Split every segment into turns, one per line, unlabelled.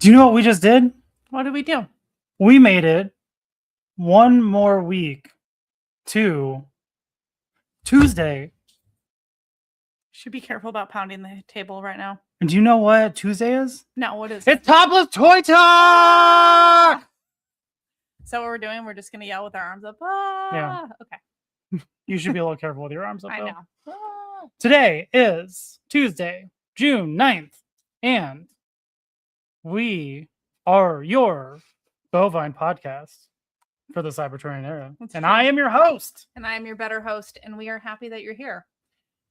Do you know what we just did?
What did we do?
We made it one more week to Tuesday.
Should be careful about pounding the table right now.
And do you know what Tuesday is?
No, what is
It's Topless Toy Talk!
Is that what we're doing? We're just going to yell with our arms up. Ah!
Yeah.
Okay.
You should be a little careful with your arms up,
I
though.
know. Ah!
Today is Tuesday, June 9th, and we are your bovine podcast for the Cybertronian era.
That's
and
true.
I am your host.
And I am your better host, and we are happy that you're here.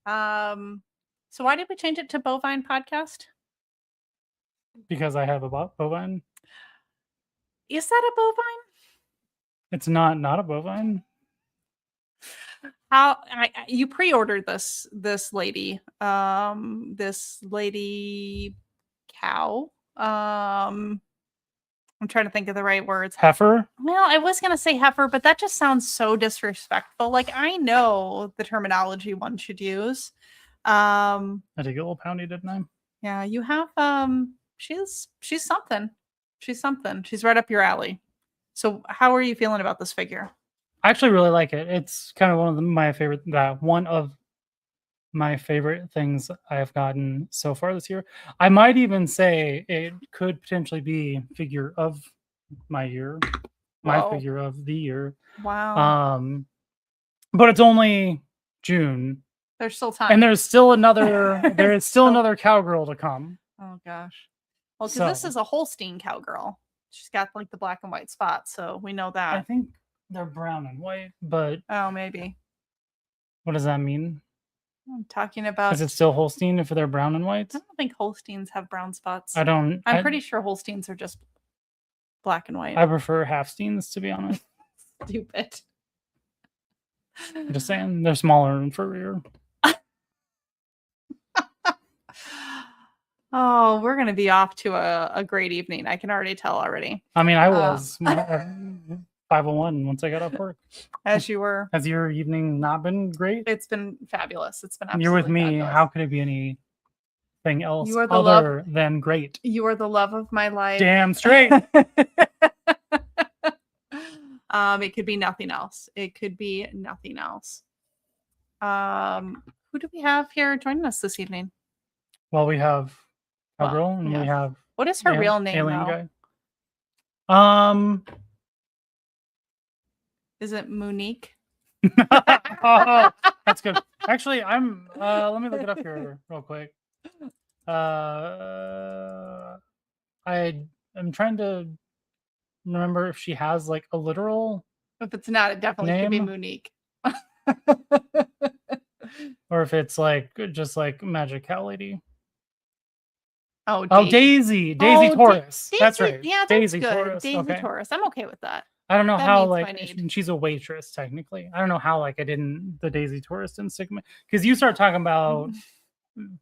So why did we change it to bovine podcast?
Because I have a bovine.
Is that a bovine?
It's not a bovine.
How you pre-ordered this lady cow. I'm trying to think of the right words.
Heifer?
Well, I was going to say heifer, but that just sounds so disrespectful. Like, I know the terminology one should use.
I did get a little poundy, didn't I?
Yeah, you have she's something. She's something. She's right up your alley. So how are you feeling about this figure?
I actually really like it. It's kind of one of my favorite things I have gotten so far this year. I might even say it could potentially be figure of my year, my figure of the year.
Wow.
But it's only June.
There's still time.
And there's still another another cowgirl to come.
Oh gosh. Well, because this is a Holstein cowgirl. She's got like the black and white spots, so we know that.
I think they're brown and white, but
maybe.
What does that mean?
I'm talking about.
Is it still Holstein if they're brown and white?
I don't think Holsteins have brown spots.
I'm
pretty sure Holsteins are just black and white.
I prefer Halfsteins, to be honest.
Stupid.
I'm just saying they're smaller and furrier.
Oh, we're going to be off to a great evening. I can already tell already.
I mean, I was 5:01 once I got off work.
As you were.
Has your evening not been great?
It's been fabulous. It's been absolutely
You're with me.
fabulous.
How could it be anything else than great?
You are the love of my life.
Damn straight.
It could be nothing else. It could be nothing else. Who do we have here joining us this evening?
Well, we have Cowgirl, and we have.
What is her real name?
Alien guy.
Is it Monique?
Oh, that's good. Actually, I'm. Let me look it up here real quick. I'm trying to remember if she has like a literal.
If it's not, it definitely could be Monique.
Or if it's like just like Magic Cow Lady.
Oh,
Daisy Taurus. That's right.
Yeah, that's
Daisy
good.
Taurus.
Daisy Taurus. I'm okay with that.
I don't know how she's a waitress technically. I don't know how the Daisy Taurus didn't stick me, because you start talking about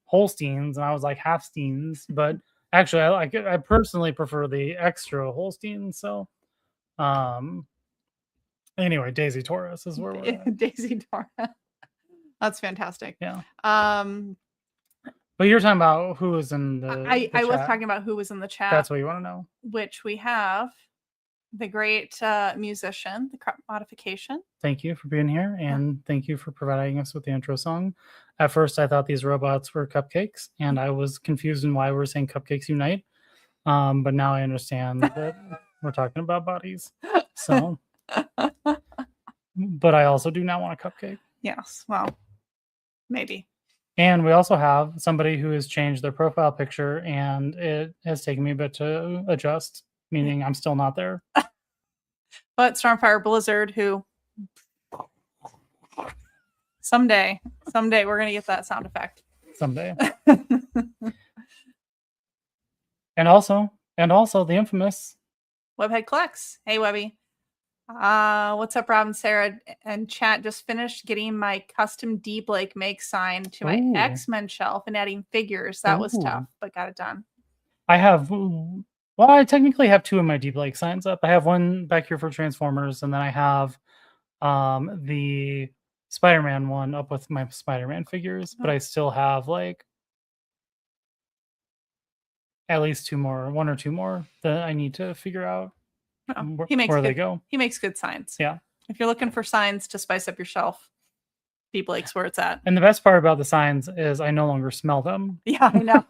Holsteins and I was like Halfsteins, but actually I personally prefer the extra Holsteins. So, anyway, Daisy Taurus is where we're at.
Daisy Taurus. That's fantastic.
Yeah. But you're talking about who was in the
I was talking about who was in the chat.
That's what you want to know.
Which we have the great musician, the Crop Modification.
Thank you for being here, and thank you for providing us with the intro song. At first, I thought these robots were cupcakes, and I was confused in why we were saying Cupcakes Unite. But now I understand that we're talking about bodies. So, but I also do not want a cupcake.
Yes, well, maybe.
And we also have somebody who has changed their profile picture, and it has taken me a bit to adjust, meaning I'm still not there.
But Stormfire Blizzard, who someday we're going to get that sound effect.
Someday. And also the infamous
Webhead Collects. Hey, Webby. What's up, Rob and Sarah? And chat, just finished getting my custom D Blake make sign to my X-Men shelf and adding figures. That was tough, but got it done.
I technically have two of my D Blake signs up. I have one back here for Transformers, and then I have the Spider-Man one up with my Spider-Man figures, but I still have like at least one or two more that I need to figure out where they go.
He makes good signs.
Yeah.
If you're looking for signs to spice up your shelf, Deep Lake's where it's at.
And the best part about the signs is I no longer smell them.
Yeah, I know.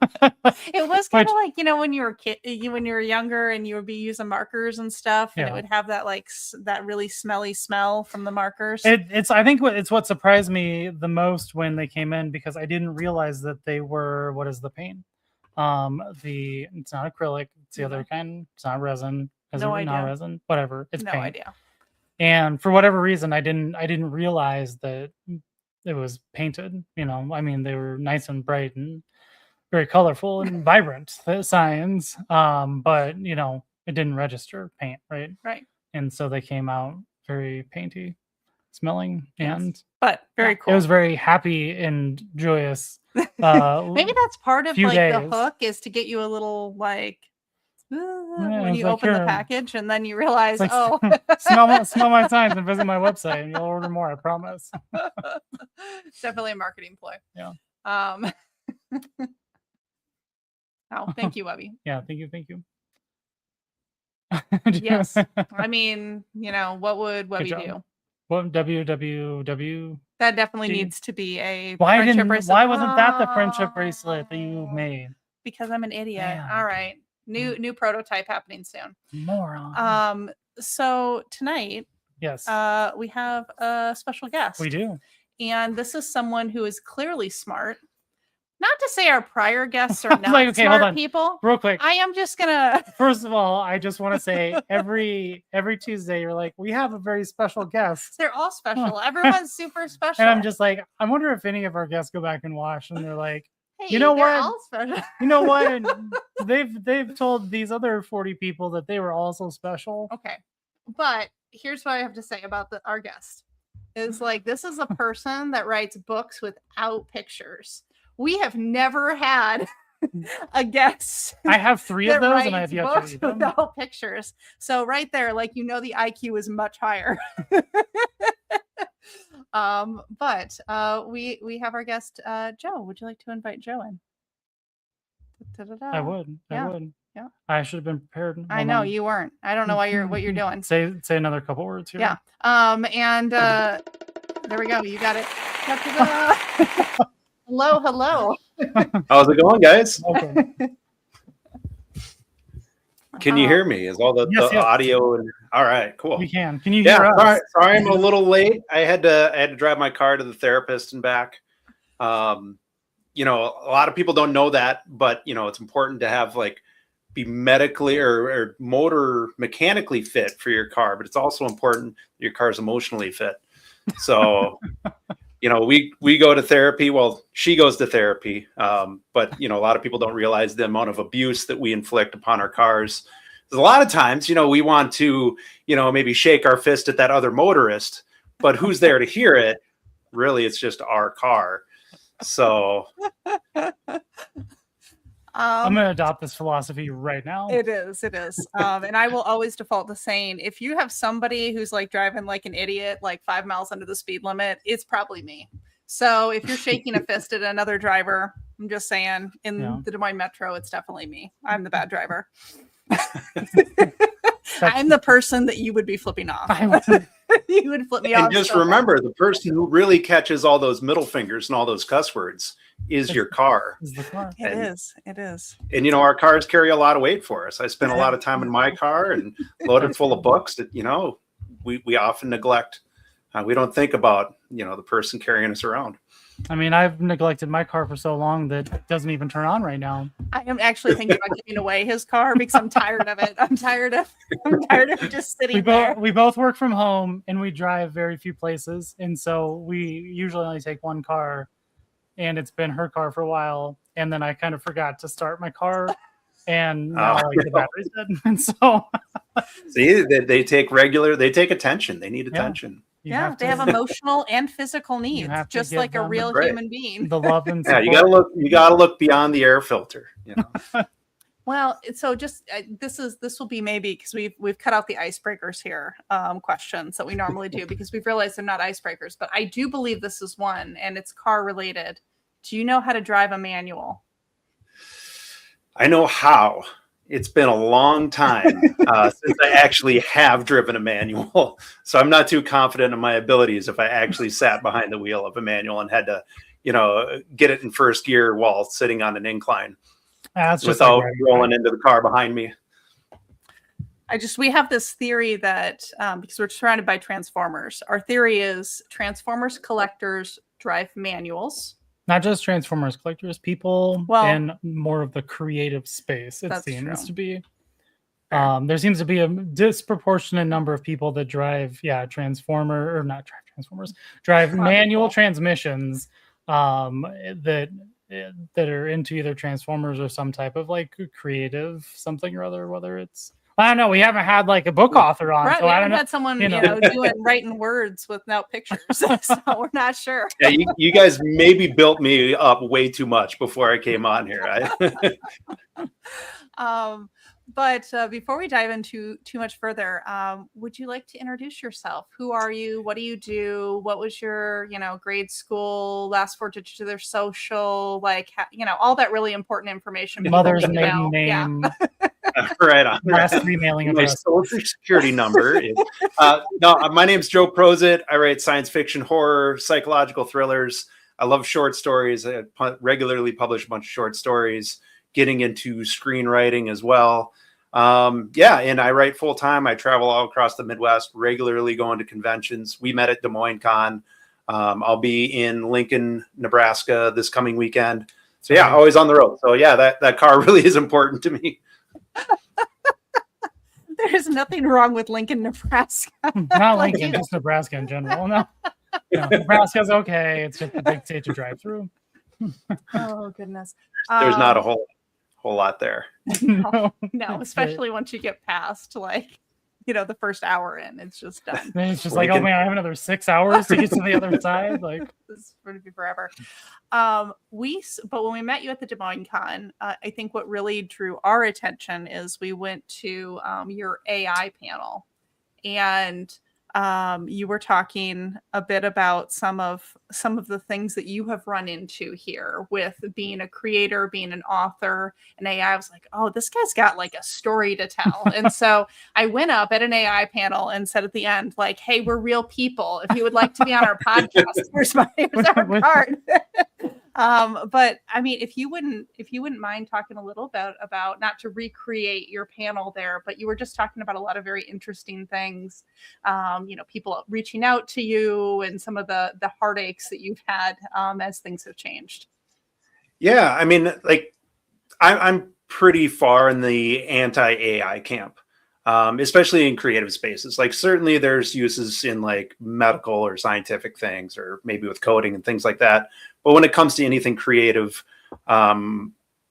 It was kind of like, when you were when you were younger and you would be using markers and stuff, and it would have that that really smelly smell from the markers.
I think it's what surprised me the most when they came in, because I didn't realize that they were, what is the paint? It's not acrylic, it's the other kind. It's not resin.
No idea.
Not resin. Whatever. It's
no
paint.
idea.
And for whatever reason, I didn't realize that it was painted. They were nice and bright and very colorful and vibrant, the signs. But it didn't register paint, right?
Right.
And so they came out very painty smelling,
but very cool.
It was very happy and joyous.
Maybe that's part of
days.
The hook is to get you a little when you open the package, and then you realize,
smell my signs and visit my website and you'll order more, I promise.
It's definitely a marketing ploy.
Yeah.
Thank you, Webby.
Yeah, thank you.
Yes. What would Webby do?
What WWW?
That definitely needs to be a
friendship bracelet. Why wasn't that the friendship bracelet that you made?
Because I'm an idiot. Man. All right. New prototype happening soon.
Moron.
So tonight,
yes,
we have a special guest.
We do.
And this is someone who is clearly smart. Not to say our prior guests are not smart
hold on.
people.
Real quick.
I am just gonna
First of all, I just want to say every Tuesday you're like, we have a very special guest.
They're all special. Everyone's super special.
And I'm just like, I wonder if any of our guests go back and watch and they're like,
hey,
you know what?
All special.
You know what? And they've told these other 40 people that they were also special.
Okay. But here's what I have to say about our guest. Is this is a person that writes books without pictures. We have never had a guest.
I have 3 of those, and I have yet to read them
without pictures. So right there, the IQ is much higher. But we have our guest, Joe. Would you like to invite Joe in? Da-da-da.
I would.
Yeah.
I should have been prepared.
I know you weren't. I don't know what you're doing.
Say another couple words here.
Yeah. And there we go. You got it. Da-da-da. Hello.
How's it going, guys?
Okay.
Can you hear me? Is all the audio? And all right, cool.
We can. Can you hear us?
Sorry, I'm a little late. I had to drive my car to the therapist and back. A lot of people don't know that, but it's important to have be medically or motor mechanically fit for your car, but it's also important your car's emotionally fit. So we go to therapy. Well, she goes to therapy. But a lot of people don't realize the amount of abuse that we inflict upon our cars. There's a lot of times, we want to, maybe shake our fist at that other motorist, but who's there to hear it? Really, it's just our car. So
I'm going to adopt this philosophy right now.
It is. And I will always default to saying, if you have somebody who's driving like an idiot, 5 miles under the speed limit, it's probably me. So if you're shaking a fist at another driver, I'm just saying, in the Des Moines Metro, it's definitely me. I'm the bad driver. I'm the person that you would be flipping off. You would flip me off.
And just remember, the person who really catches all those middle fingers and all those cuss words is your car.
It is.
And our cars carry a lot of weight for us. I spend a lot of time in my car and loaded full of books that we often neglect. We don't think about the person carrying us around.
I mean, I've neglected my car for so long that it doesn't even turn on right now.
I am actually thinking about giving away his car because I'm tired of it. I'm tired of just sitting there.
We both work from home and we drive very few places. And so we usually only take one car, and it's been her car for a while. And then I kind of forgot to start my car, and now the battery's dead. And so
see, they take attention. They need attention.
They have emotional and physical needs, just like a real human being.
The love and support.
You gotta look beyond the air filter.
Well, so just this will be maybe because we've cut out the icebreakers here, questions that we normally do because we've realized they're not icebreakers. But I do believe this is one, and it's car related. Do you know how to drive a manual?
I know how. It's been a long time since I actually have driven a manual. So I'm not too confident in my abilities if I actually sat behind the wheel of a manual and had to, get it in first gear while sitting on an incline without rolling into the car behind me.
We have this theory that because we're surrounded by Transformers, our theory is Transformers collectors drive manuals.
Not just Transformers collectors, people in more of the creative space, it seems to be. There seems to be a disproportionate number of people that drive, drive manual transmissions that are into either Transformers or some type of like creative something or other, whether it's, I don't know. We haven't had like a book author on,
right,
so I don't know.
Had someone writing words without pictures, so we're not sure.
Yeah, you guys maybe built me up way too much before I came on here.
But before we dive into too much further, would you like to introduce yourself? Who are you? What do you do? What was your, grade school, last four digits of their social, all that really important information.
Mother's maiden name.
Yeah. Right on.
Last three mailing address.
My social security number is. No, my name's Joe Prosit. I write science fiction, horror, psychological thrillers. I love short stories. I regularly publish a bunch of short stories. Getting into screenwriting as well. And I write full time. I travel all across the Midwest, regularly going to conventions. We met at Des Moines Con. I'll be in Lincoln, Nebraska this coming weekend. So yeah, always on the road. So yeah, that car really is important to me.
There's nothing wrong with Lincoln, Nebraska.
Not Lincoln, just Nebraska in general. No, Nebraska's okay. It's just a big state to drive through.
Oh goodness.
There's not a whole lot there.
No, especially once you get past the first hour in, it's just done.
And it's just like, oh man, I have another 6 hours to get to the other side. Like
this is going to be forever. But when we met you at the Des Moines Con, I think what really drew our attention is we went to your AI panel, and you were talking a bit about some of the things that you have run into here with being a creator, being an author, and AI. I was like, oh, this guy's got like a story to tell. And so I went up at an AI panel and said at the end, like, hey, we're real people. If you would like to be on our podcast, here's our card. But I mean, if you wouldn't mind talking a little bit about, not to recreate your panel there, but you were just talking about a lot of very interesting things, people reaching out to you and some of the heartaches that you've had as things have changed.
Yeah, I mean, like I'm pretty far in the anti-AI camp, especially in creative spaces. Like certainly there's uses in like medical or scientific things, or maybe with coding and things like that. But when it comes to anything creative,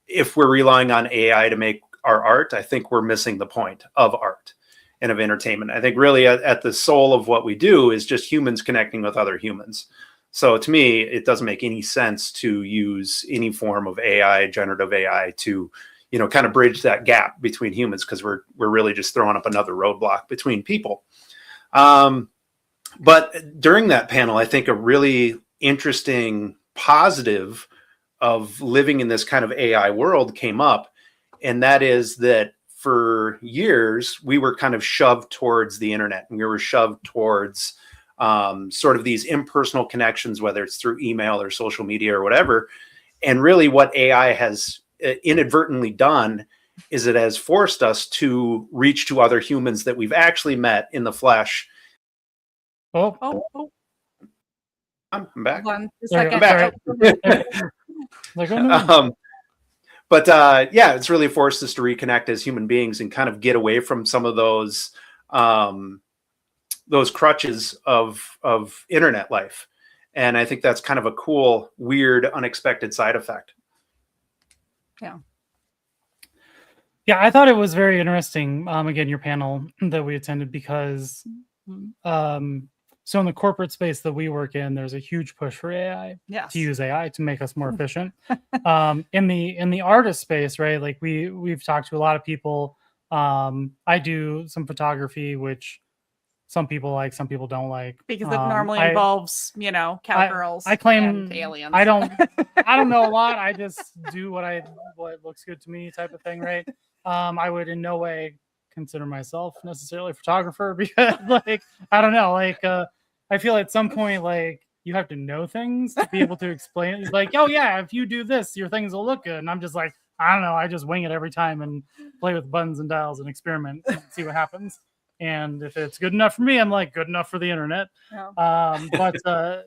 if we're relying on AI to make our art, I think we're missing the point of art and of entertainment. I think really at the soul of what we do is just humans connecting with other humans. So to me, it doesn't make any sense to use any form of AI, generative AI, to kind of bridge that gap between humans, because we're really just throwing up another roadblock between people. But during that panel, I think a really interesting positive of living in this kind of AI world came up. And that is that for years, we were kind of shoved towards the internet, and we were shoved towards sort of these impersonal connections, whether it's through email or social media or whatever. And really what AI has inadvertently done is it has forced us to reach to other humans that we've actually met in the flesh.
Oh.
I'm back.
Hold on a second.
It's really forced us to reconnect as human beings and kind of get away from some of those crutches of internet life. And I think that's kind of a cool, weird, unexpected side effect.
Yeah, I thought it was very interesting. Again, your panel that we attended, because so in the corporate space that we work in, there's a huge push for AI, to use AI to make us more efficient. In the artist space, right? Like we've talked to a lot of people. I do some photography, which some people like, some people don't like.
Because it normally involves, you know, cowgirls
I claim
and aliens.
I don't know a lot. I just do what looks good to me type of thing, right? I would in no way consider myself necessarily a photographer because like I don't know, like I feel at some point like you have to know things to be able to explain it. Like, oh yeah, if you do this, your things will look good. And I'm just like, I don't know, I just wing it every time and play with buttons and dials and experiment and see what happens. And if it's good enough for me, I'm like, good enough for the internet.
Yeah.
But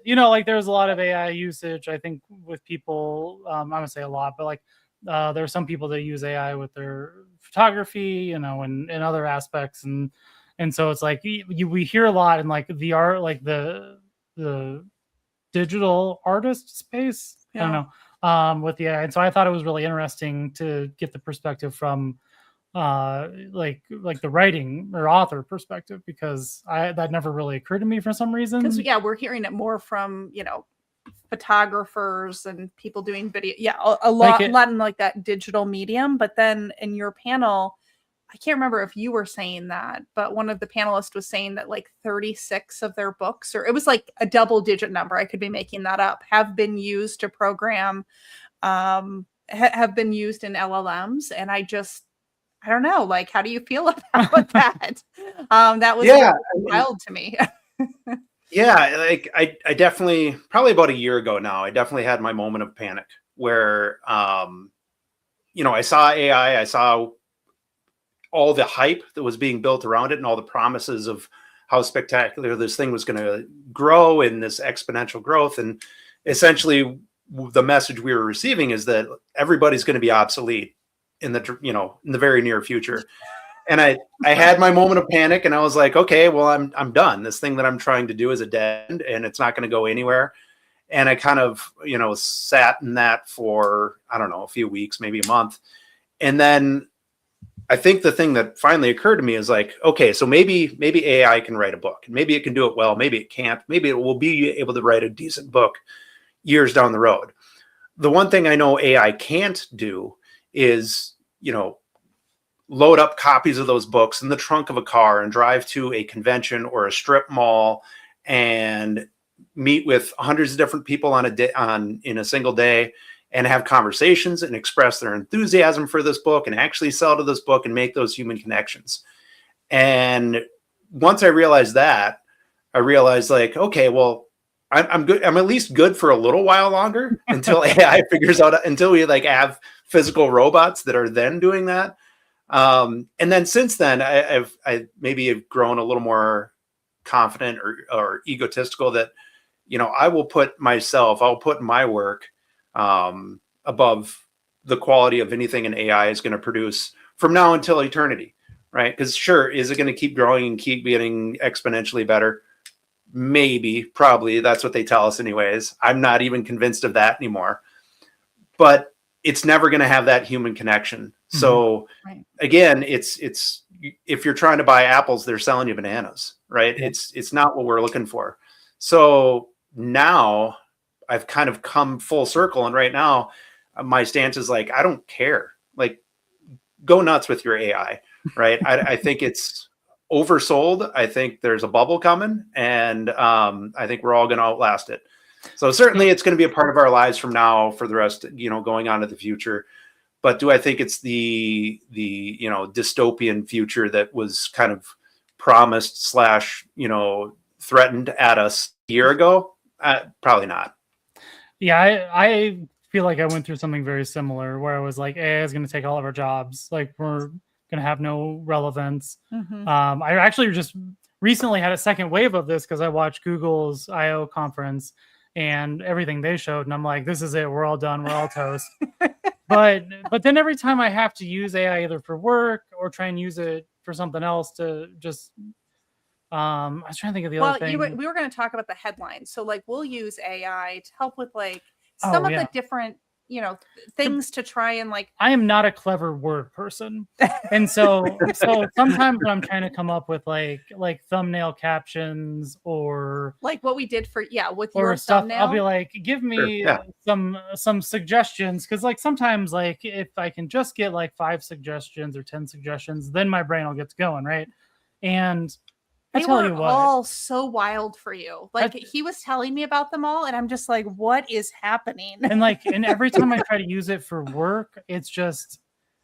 you know, like there's a lot of AI usage, I think, with people. I'm gonna say a lot, but like there are some people that use AI with their photography, you know, and other aspects, and so it's like we hear a lot in like the art, like the digital artist space. I don't know, with the AI. And so I thought it was really interesting to get the perspective from like the writing or author perspective, because that never really occurred to me for some reason.
Because we're hearing it more from, you know, photographers and people doing video. A lot in like that digital medium. But then in your panel, I can't remember if you were saying that, but one of the panelists was saying that like 36 of their books, or it was like a double digit number, I could be making that up, have been used to program, have been used in LLMs. And I don't know, like, how do you feel about that? That was wild to me.
Yeah, like I definitely, probably about a year ago now, I definitely had my moment of panic where, you know, I saw AI, I saw all the hype that was being built around it and all the promises of how spectacular this thing was going to grow in this exponential growth. And essentially the message we were receiving is that everybody's going to be obsolete in the very near future. And I had my moment of panic and I was like, okay, well, I'm done. This thing that I'm trying to do is a dead end and it's not going to go anywhere. And I kind of, you know, sat in that for, I don't know, a few weeks, maybe a month. And then I think the thing that finally occurred to me is like, okay, so maybe AI can write a book. Maybe it can do it well. Maybe it can't. Maybe it will be able to write a decent book years down the road. The one thing I know AI can't do is, you know, load up copies of those books in the trunk of a car and drive to a convention or a strip mall and meet with hundreds of different people in a single day and have conversations and express their enthusiasm for this book and actually sell to this book and make those human connections. And once I realized that, I realized like, okay, well, I'm good. I'm at least good for a little while longer until AI figures out, until we like have physical robots that are then doing that. And then since then, I maybe have grown a little more confident or egotistical that, you know, I'll put my work above the quality of anything an AI is going to produce from now until eternity, right? Because sure, is it going to keep growing and keep getting exponentially better? Maybe, probably. That's what they tell us anyways. I'm not even convinced of that anymore. But it's never going to have that human connection. Mm-hmm. So again, it's if you're trying to buy apples, they're selling you bananas, right? Yeah. It's not what we're looking for. So now I've kind of come full circle. And right now my stance is like, I don't care. Like, go nuts with your AI, right? I think it's oversold. I think there's a bubble coming, and I think we're all going to outlast it. So certainly it's going to be a part of our lives from now for the rest, you know, going on to the future. But do I think it's the you know, dystopian future that was kind of promised / you know, threatened at us a year ago? Probably not.
Yeah, I feel like I went through something very similar where I was like, AI is going to take all of our jobs. Like, we're going to have no relevance. Mm-hmm. I actually just recently had a second wave of this because I watched Google's I/O conference and everything they showed, and I'm like, this is it. We're all done. We're all toast. But then every time I have to use AI either for work or try and use it for something else to just, I was trying to think of the other thing.
We were going to talk about the headlines. So like, we'll use AI to help with like some of the different, you know, things to try and like.
I am not a clever word person, and so sometimes when I'm trying to come up with like thumbnail captions or
like what we did for with your
stuff,
thumbnail,
I'll be like, give me some suggestions, because like sometimes like if I can just get like 5 suggestions or 10 suggestions, then my brain will get to going, right? And I
They
tell
were
you what.
all so wild for you. Like he was telling me about them all, and I'm just like, what is happening?
And every time I try to use it for work, it's just,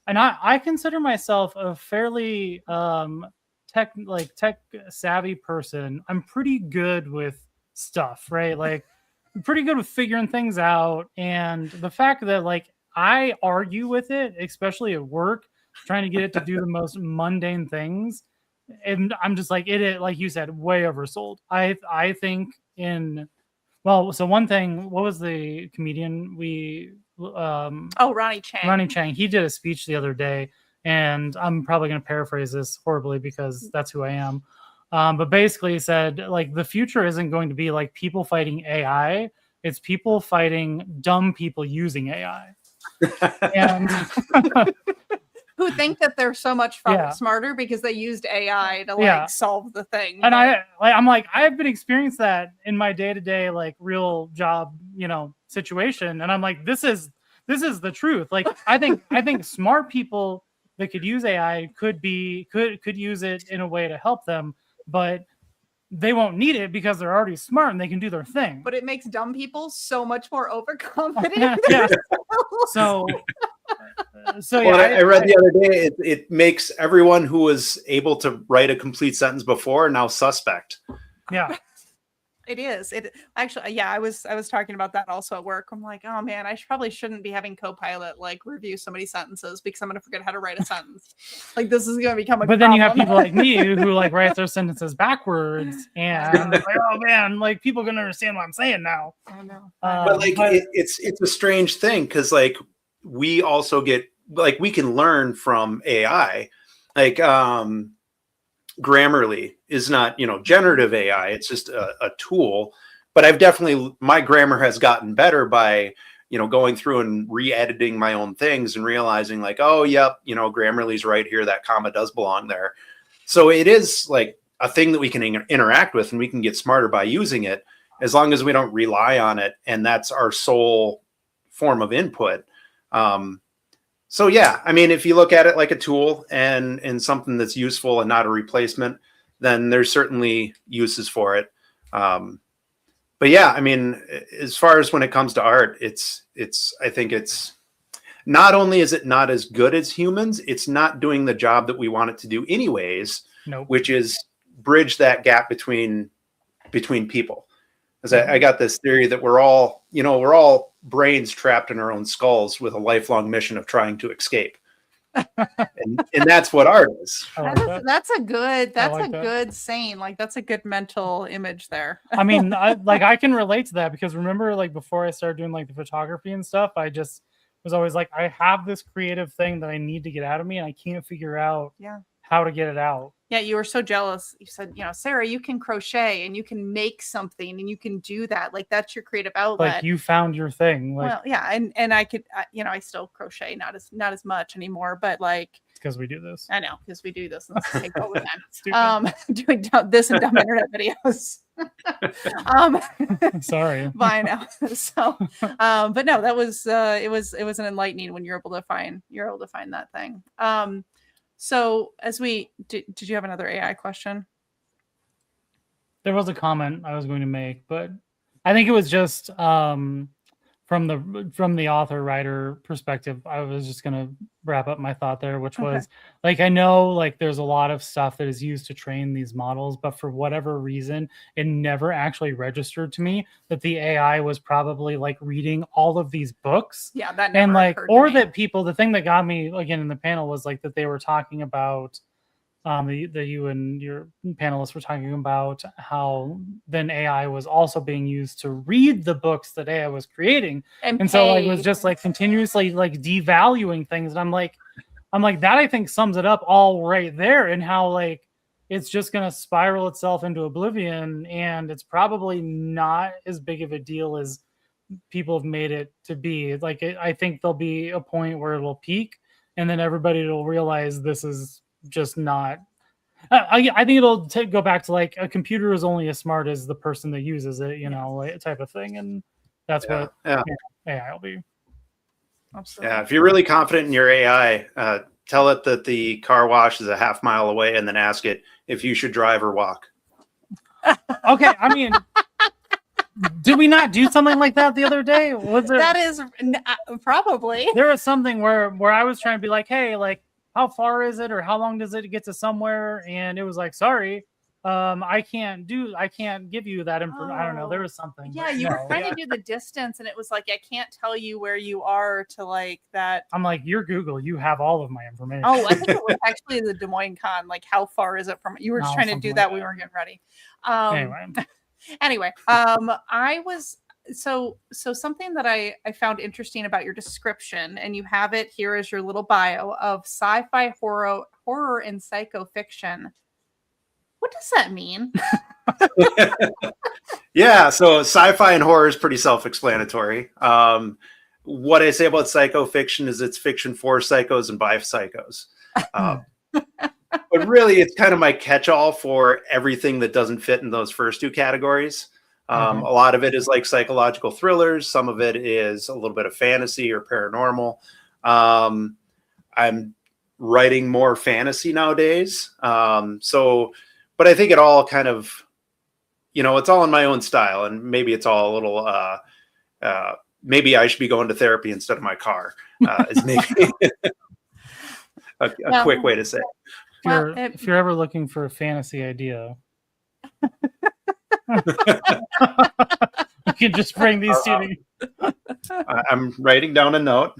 and I consider myself a fairly tech savvy person. I'm pretty good with stuff, right? Like I'm pretty good with figuring things out. And the fact that like I argue with it, especially at work, trying to get it to do the most mundane things. And I'm just like, like you said, way oversold. I think so one thing, what was the comedian
Ronnie Chang.
Ronnie Chang, he did a speech the other day, and I'm probably going to paraphrase this horribly because that's who I am. But basically he said, like, the future isn't going to be like people fighting AI. It's people fighting dumb people using AI. And
who think that they're so much smarter because they used AI to solve the thing.
And I'm like, I've been experiencing that in my day-to-day like real job, situation. And I'm like, this is the truth. Like I think smart people that could use AI could use it in a way to help them, but they won't need it because they're already smart and they can do their thing.
But it makes dumb people so much more overconfident.
Yeah. So
well, I read the other day, it makes everyone who was able to write a complete sentence before now suspect.
Yeah.
It is. It actually, I was talking about that also at work. I'm like, oh man, I probably shouldn't be having Copilot like review somebody's sentences because I'm gonna forget how to write a sentence. Like this is gonna become a
But
problem.
then you have people like me who like write their sentences backwards, and like, oh man, like people are gonna understand what I'm saying now.
I know.
But like it's a strange thing because like we also get like we can learn from AI, like Grammarly is not, generative AI. It's just a tool. But my grammar has gotten better by, going through and re-editing my own things and realizing like, oh, yep, Grammarly's right here. That comma does belong there. So it is like a thing that we can interact with and we can get smarter by using it as long as we don't rely on it. And that's our sole form of input. So yeah, I mean, if you look at it like a tool and something that's useful and not a replacement, then there's certainly uses for it. But yeah, I mean, as far as when it comes to art, I think it's not only is it not as good as humans, it's not doing the job that we want it to do anyways, which is bridge that gap between people. Because I got this theory that we're all brains trapped in our own skulls with a lifelong mission of trying to escape. and that's what art is.
That's a good saying. Like that's a good mental image there.
I mean, I can relate to that because remember, like before I started doing like the photography and stuff, I just was always like, I have this creative thing that I need to get out of me, and I can't figure out how to get it out.
Yeah, you were so jealous. You said, Sarah, you can crochet and you can make something and you can do that. Like that's your creative outlet.
Like you found your thing. Like,
well, yeah, and I could, I still crochet, not as much anymore, but like
it's because we do this.
I know because we do this and take all the time. Doing this and dumb internet videos.
Sorry.
By now. So, but no, that was it was an enlightening when you're able to find that thing. So as did you have another AI question?
There was a comment I was going to make, but I think it was just from the author writer perspective. I was just going to wrap up my thought there, which was like, I know like there's a lot of stuff that is used to train these models, but for whatever reason, it never actually registered to me that the AI was probably like reading all of these books.
Yeah, that never
and like,
occurred
or
to me.
that people, the thing that got me again in the panel was like that they were talking about you and your panelists were talking about how then AI was also being used to read the books that AI was creating, and so like it was just like continuously like devaluing things. And I'm like that I think sums it up all right there, and how like it's just gonna spiral itself into oblivion, and it's probably not as big of a deal as people have made it to be. Like I think there'll be a point where it'll peak, and then everybody will realize this is just not. I think it'll go back to like a computer is only as smart as the person that uses it, like, type of thing, and that's what AI will be.
Absolutely.
Yeah, if you're really confident in your AI, tell it that the car wash is a half mile away, and then ask it if you should drive or walk.
Okay, I mean, did we not do something like that the other day? Was there?
That is probably.
There was something where I was trying to be like, hey, like, how far is it, or how long does it get to somewhere? And it was like, sorry, I can't give you that information. I don't know. There was something.
Yeah, you were trying to do the distance, and it was like, I can't tell you where you are to like that.
I'm like, you're Google. You have all of my information.
Oh, I think it was actually the Des Moines Con. Like, how far is it from? You were just trying to do that. We weren't getting ready. Anyway, I was so something that I found interesting about your description, and you have it here as your little bio of sci-fi, horror, and psycho fiction. What does that mean?
Yeah, so sci-fi and horror is pretty self-explanatory. What I say about psycho fiction is it's fiction for psychos and by psychos. But really, it's kind of my catch-all for everything that doesn't fit in those first two categories. A lot of it is like psychological thrillers. Some of it is a little bit of fantasy or paranormal. I'm writing more fantasy nowadays. But I think it all kind of, it's all in my own style, and maybe it's all a little, maybe I should be going to therapy instead of my car, is maybe a quick way to say it.
If you're ever looking for a fantasy idea, you can just bring these to me.
I'm writing down a note.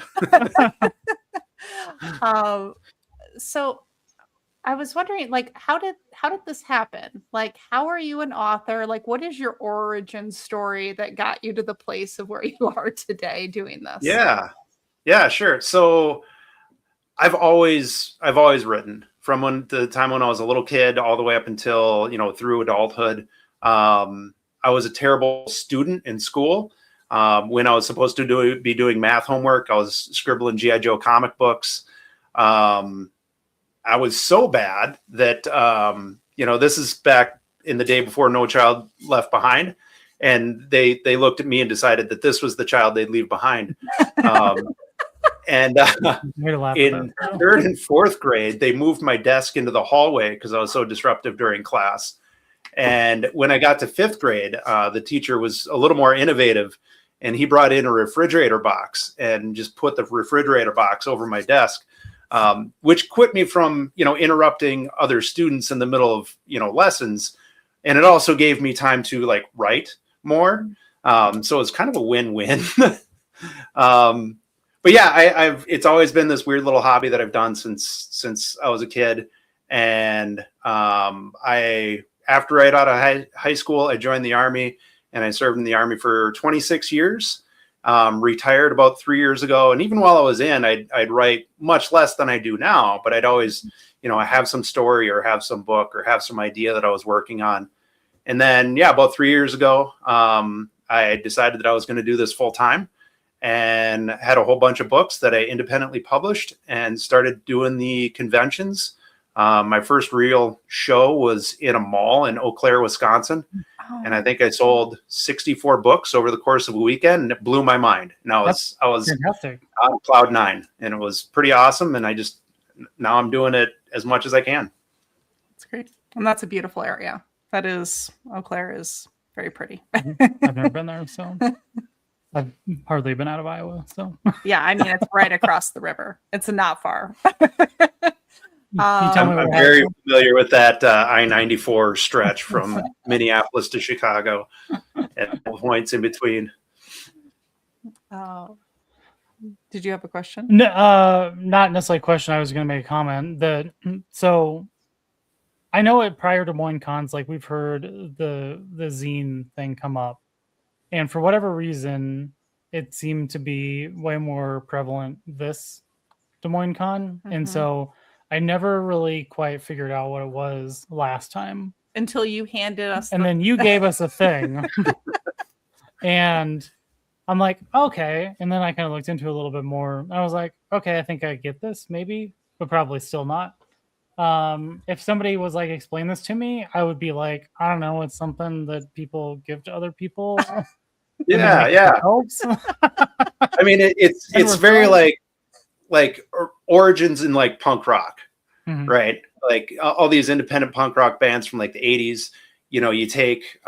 So I was wondering, like, how did this happen? Like, how are you an author? Like, what is your origin story that got you to the place of where you are today doing this?
Yeah, sure. So I've always written from the time when I was a little kid all the way up until, through adulthood. I was a terrible student in school. When I was supposed to be doing math homework, I was scribbling G.I. Joe comic books. I was so bad that, this is back in the day before No Child Left Behind. And they looked at me and decided that this was the child they'd leave behind. And in third and fourth grade, they moved my desk into the hallway because I was so disruptive during class. And when I got to fifth grade, the teacher was a little more innovative, and he brought in a refrigerator box and just put the refrigerator box over my desk, which quit me from, interrupting other students in the middle of, lessons. And it also gave me time to write more. So it's kind of a win-win. But yeah, it's always been this weird little hobby that I've done since I was a kid. And after right out of high school, I joined the Army, and I served in the Army for 26 years. Retired about 3 years ago. And even while I was in, I'd write much less than I do now, but I'd always, have some story or have some book or have some idea that I was working on. And then, about 3 years ago, I decided that I was going to do this full time, and had a whole bunch of books that I independently published and started doing the conventions. My first real show was in a mall in Eau Claire, Wisconsin. And I think I sold 64 books over the course of a weekend, and it blew my mind. And I was
fantastic.
On cloud nine, and it was pretty awesome. And now I'm doing it as much as I can.
That's great. And that's a beautiful area. Eau Claire is very pretty.
I've never been there, so I've hardly been out of Iowa. So
yeah, I mean, it's right across the river. It's not far.
I'm very familiar with that I-94 stretch from Minneapolis to Chicago at points in between.
Did you have a question?
No, not necessarily a question. I was going to make a comment so I know it prior to Des Moines cons, we've heard the zine thing come up, and for whatever reason, it seemed to be way more prevalent this Des Moines con, and so I never really quite figured out what it was last time
until you handed us,
and then you gave us a thing, and I'm like, okay, and then I kind of looked into it a little bit more. I was like, okay, I think I get this, maybe, but probably still not. If somebody was explain this to me, I would be like, I don't know, it's something that people give to other people.
Yeah. I mean, it's very origins in punk rock, right? All these independent punk rock bands from the 80s, you take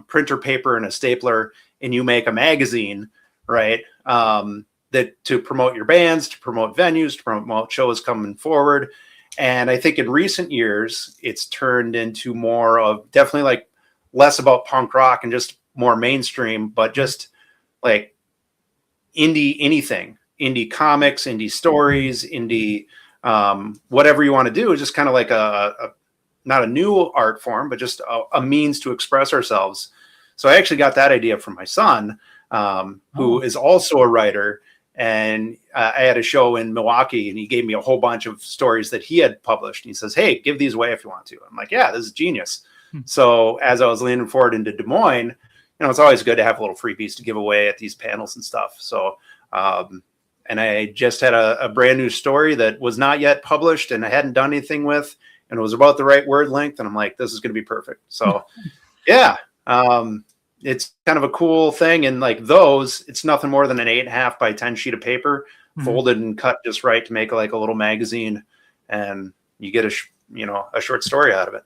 printer paper and a stapler and you make a magazine, right? That to promote your bands, to promote venues, to promote shows coming forward. And I think in recent years, it's turned into more of definitely like less about punk rock and just more mainstream, but just like indie comics, indie stories, indie whatever you want to do, is just kind of like a not a new art form, but just a means to express ourselves. So I actually got that idea from my son, who is also a writer. And I had a show in Milwaukee, and he gave me a whole bunch of stories that he had published. And he says, "Hey, give these away if you want to." I'm like, "Yeah, this is genius." So as I was leaning forward into Des Moines, it's always good to have a little freebies to give away at these panels and stuff. So, and I just had a brand new story that was not yet published and I hadn't done anything with, and it was about the right word length. And I'm like, this is going to be perfect. So yeah, it's kind of a cool thing. And like those, it's nothing more than an 8.5 by 10 sheet of paper, folded and cut just right to make like a little magazine, and you get a short story out of it.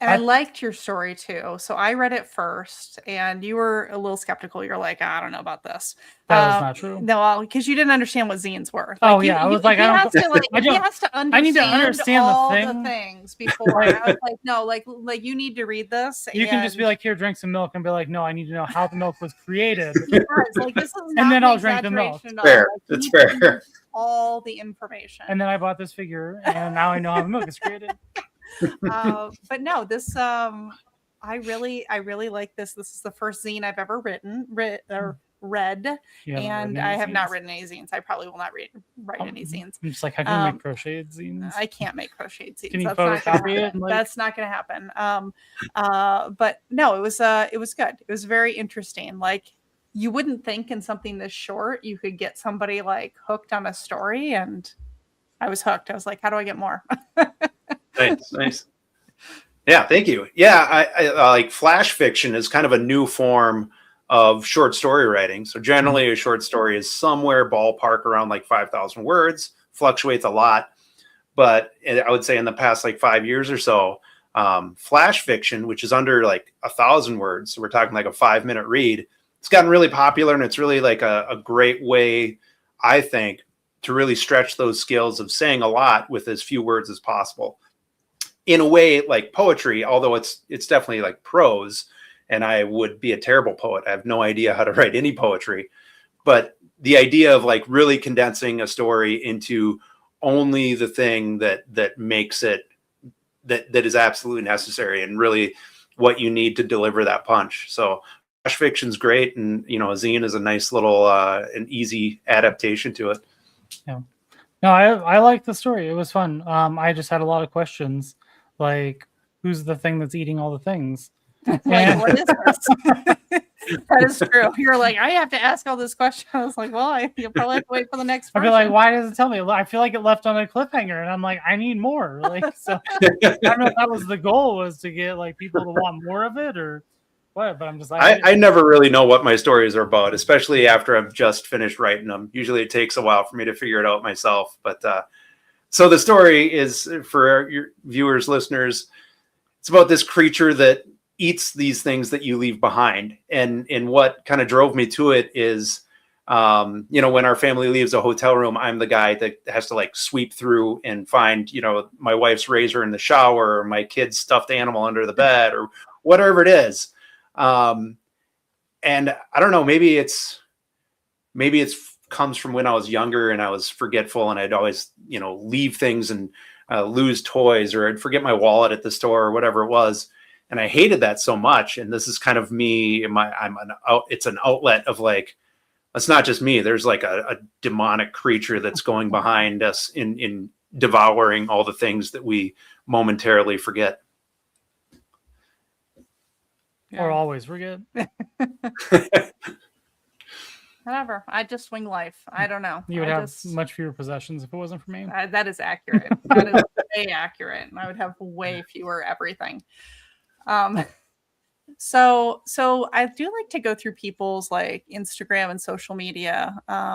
And I liked your story too. So I read it first, and you were a little skeptical. You're like, I don't know about this.
That is not true.
No, because you didn't understand what zines were.
I was like,
he has to understand.
I need to understand
all the things before. I was like, no, like you need to read this.
You can just be like, here, drink some milk, and be like, no, I need to know how the milk was created.
Like, this is not
and then I'll drink the milk.
Fair. It's fair.
All the information.
And then I bought this figure, and now I know how the milk is created.
But no, this I really like this. This is the first zine I've ever read, and I have not written any zines. I probably will not write any zines.
I'm just like, how can you make crocheted zines?
I can't make crocheted zines.
Can you photocopy it?
That's not going to happen. But no, it was good. It was very interesting. Like, you wouldn't think in something this short you could get somebody like hooked on a story, and I was hooked. I was like, how do I get more?
Nice. Yeah, thank you. Yeah, I like flash fiction is kind of a new form of short story writing. So generally a short story is somewhere ballpark around like 5,000 words, fluctuates a lot. But I would say in the past like 5 years or so, flash fiction, which is under like 1,000 words, so we're talking like a 5-minute read, it's gotten really popular, and it's really like a great way, I think, to really stretch those skills of saying a lot with as few words as possible. In a way like poetry, although it's definitely like prose, and I would be a terrible poet. I have no idea how to write any poetry, but the idea of like really condensing a story into only the thing that makes it that is absolutely necessary and really what you need to deliver that punch. So flash fiction's great, and a zine is a nice little an easy adaptation to it.
Yeah. No, I like the story. It was fun. I just had a lot of questions. Like, who's the thing that's eating all the things?
Like, what is this? That is true. You're like, I have to ask all this question. I was like, well, you'll probably have to wait for the next version.
I feel like, why does it tell me? I feel like it left on a cliffhanger, and I'm like, I need more. Like, so I don't know if that was the goal, was to get like people to want more of it or what. But I'm just like,
I never really know what my stories are about, especially after I've just finished writing them. Usually it takes a while for me to figure it out myself. But so the story is, for your viewers, listeners, it's about this creature that eats these things that you leave behind. And what kind of drove me to it is, when our family leaves a hotel room, I'm the guy that has to like sweep through and find, my wife's razor in the shower, or my kid's stuffed animal under the bed, or whatever it is. And I don't know, maybe it's comes from when I was younger and I was forgetful, and I'd always, leave things and lose toys, or I'd forget my wallet at the store or whatever it was. And I hated that so much. And this is kind of me. It's an outlet of like, it's not just me. There's like a demonic creature that's going behind us in devouring all the things that we momentarily forget.
Or always forget.
Whatever. I just swing life. I don't know.
You would have much fewer possessions if it wasn't for me.
That is accurate. That is way accurate. And I would have way fewer everything. So I do like to go through people's like Instagram and social media,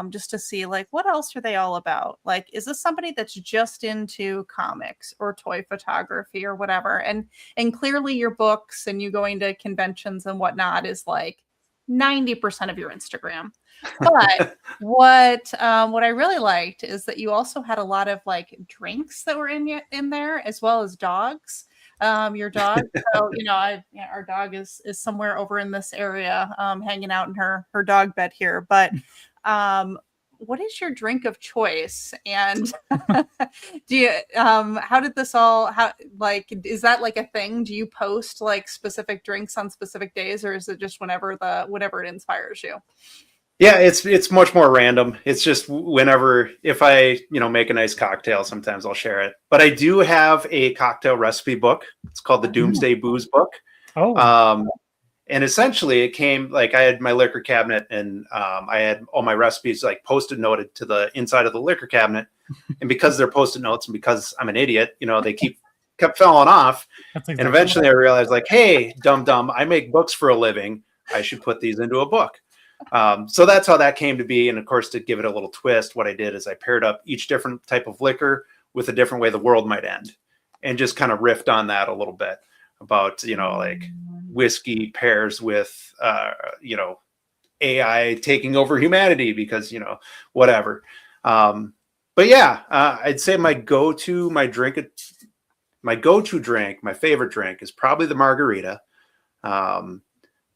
just to see like what else are they all about? Like, is this somebody that's just into comics or toy photography or whatever? And clearly your books and you going to conventions and whatnot is like 90% of your Instagram. But what I really liked is that you also had a lot of like drinks that were in there, as well as dogs. Your dog. So our dog is somewhere over in this area, hanging out in her dog bed here. But what is your drink of choice? And do you how did this all is that like a thing? Do you post like specific drinks on specific days, or is it just whenever it inspires you?
Yeah, it's much more random. It's just whenever, if I, make a nice cocktail, sometimes I'll share it. But I do have a cocktail recipe book. It's called the Doomsday Booze Book.
Oh.
And essentially it came like I had my liquor cabinet and I had all my recipes like post-it noted to the inside of the liquor cabinet. And because they're post-it notes and because I'm an idiot, they kept falling off. Exactly. And eventually I realized like, hey, dumb, I make books for a living. I should put these into a book. So that's how that came to be. And of course, to give it a little twist, what I did is I paired up each different type of liquor with a different way the world might end, and just kind of riffed on that a little bit about, like whiskey pairs with, AI taking over humanity because, whatever. But yeah, I'd say my favorite drink is probably the margarita.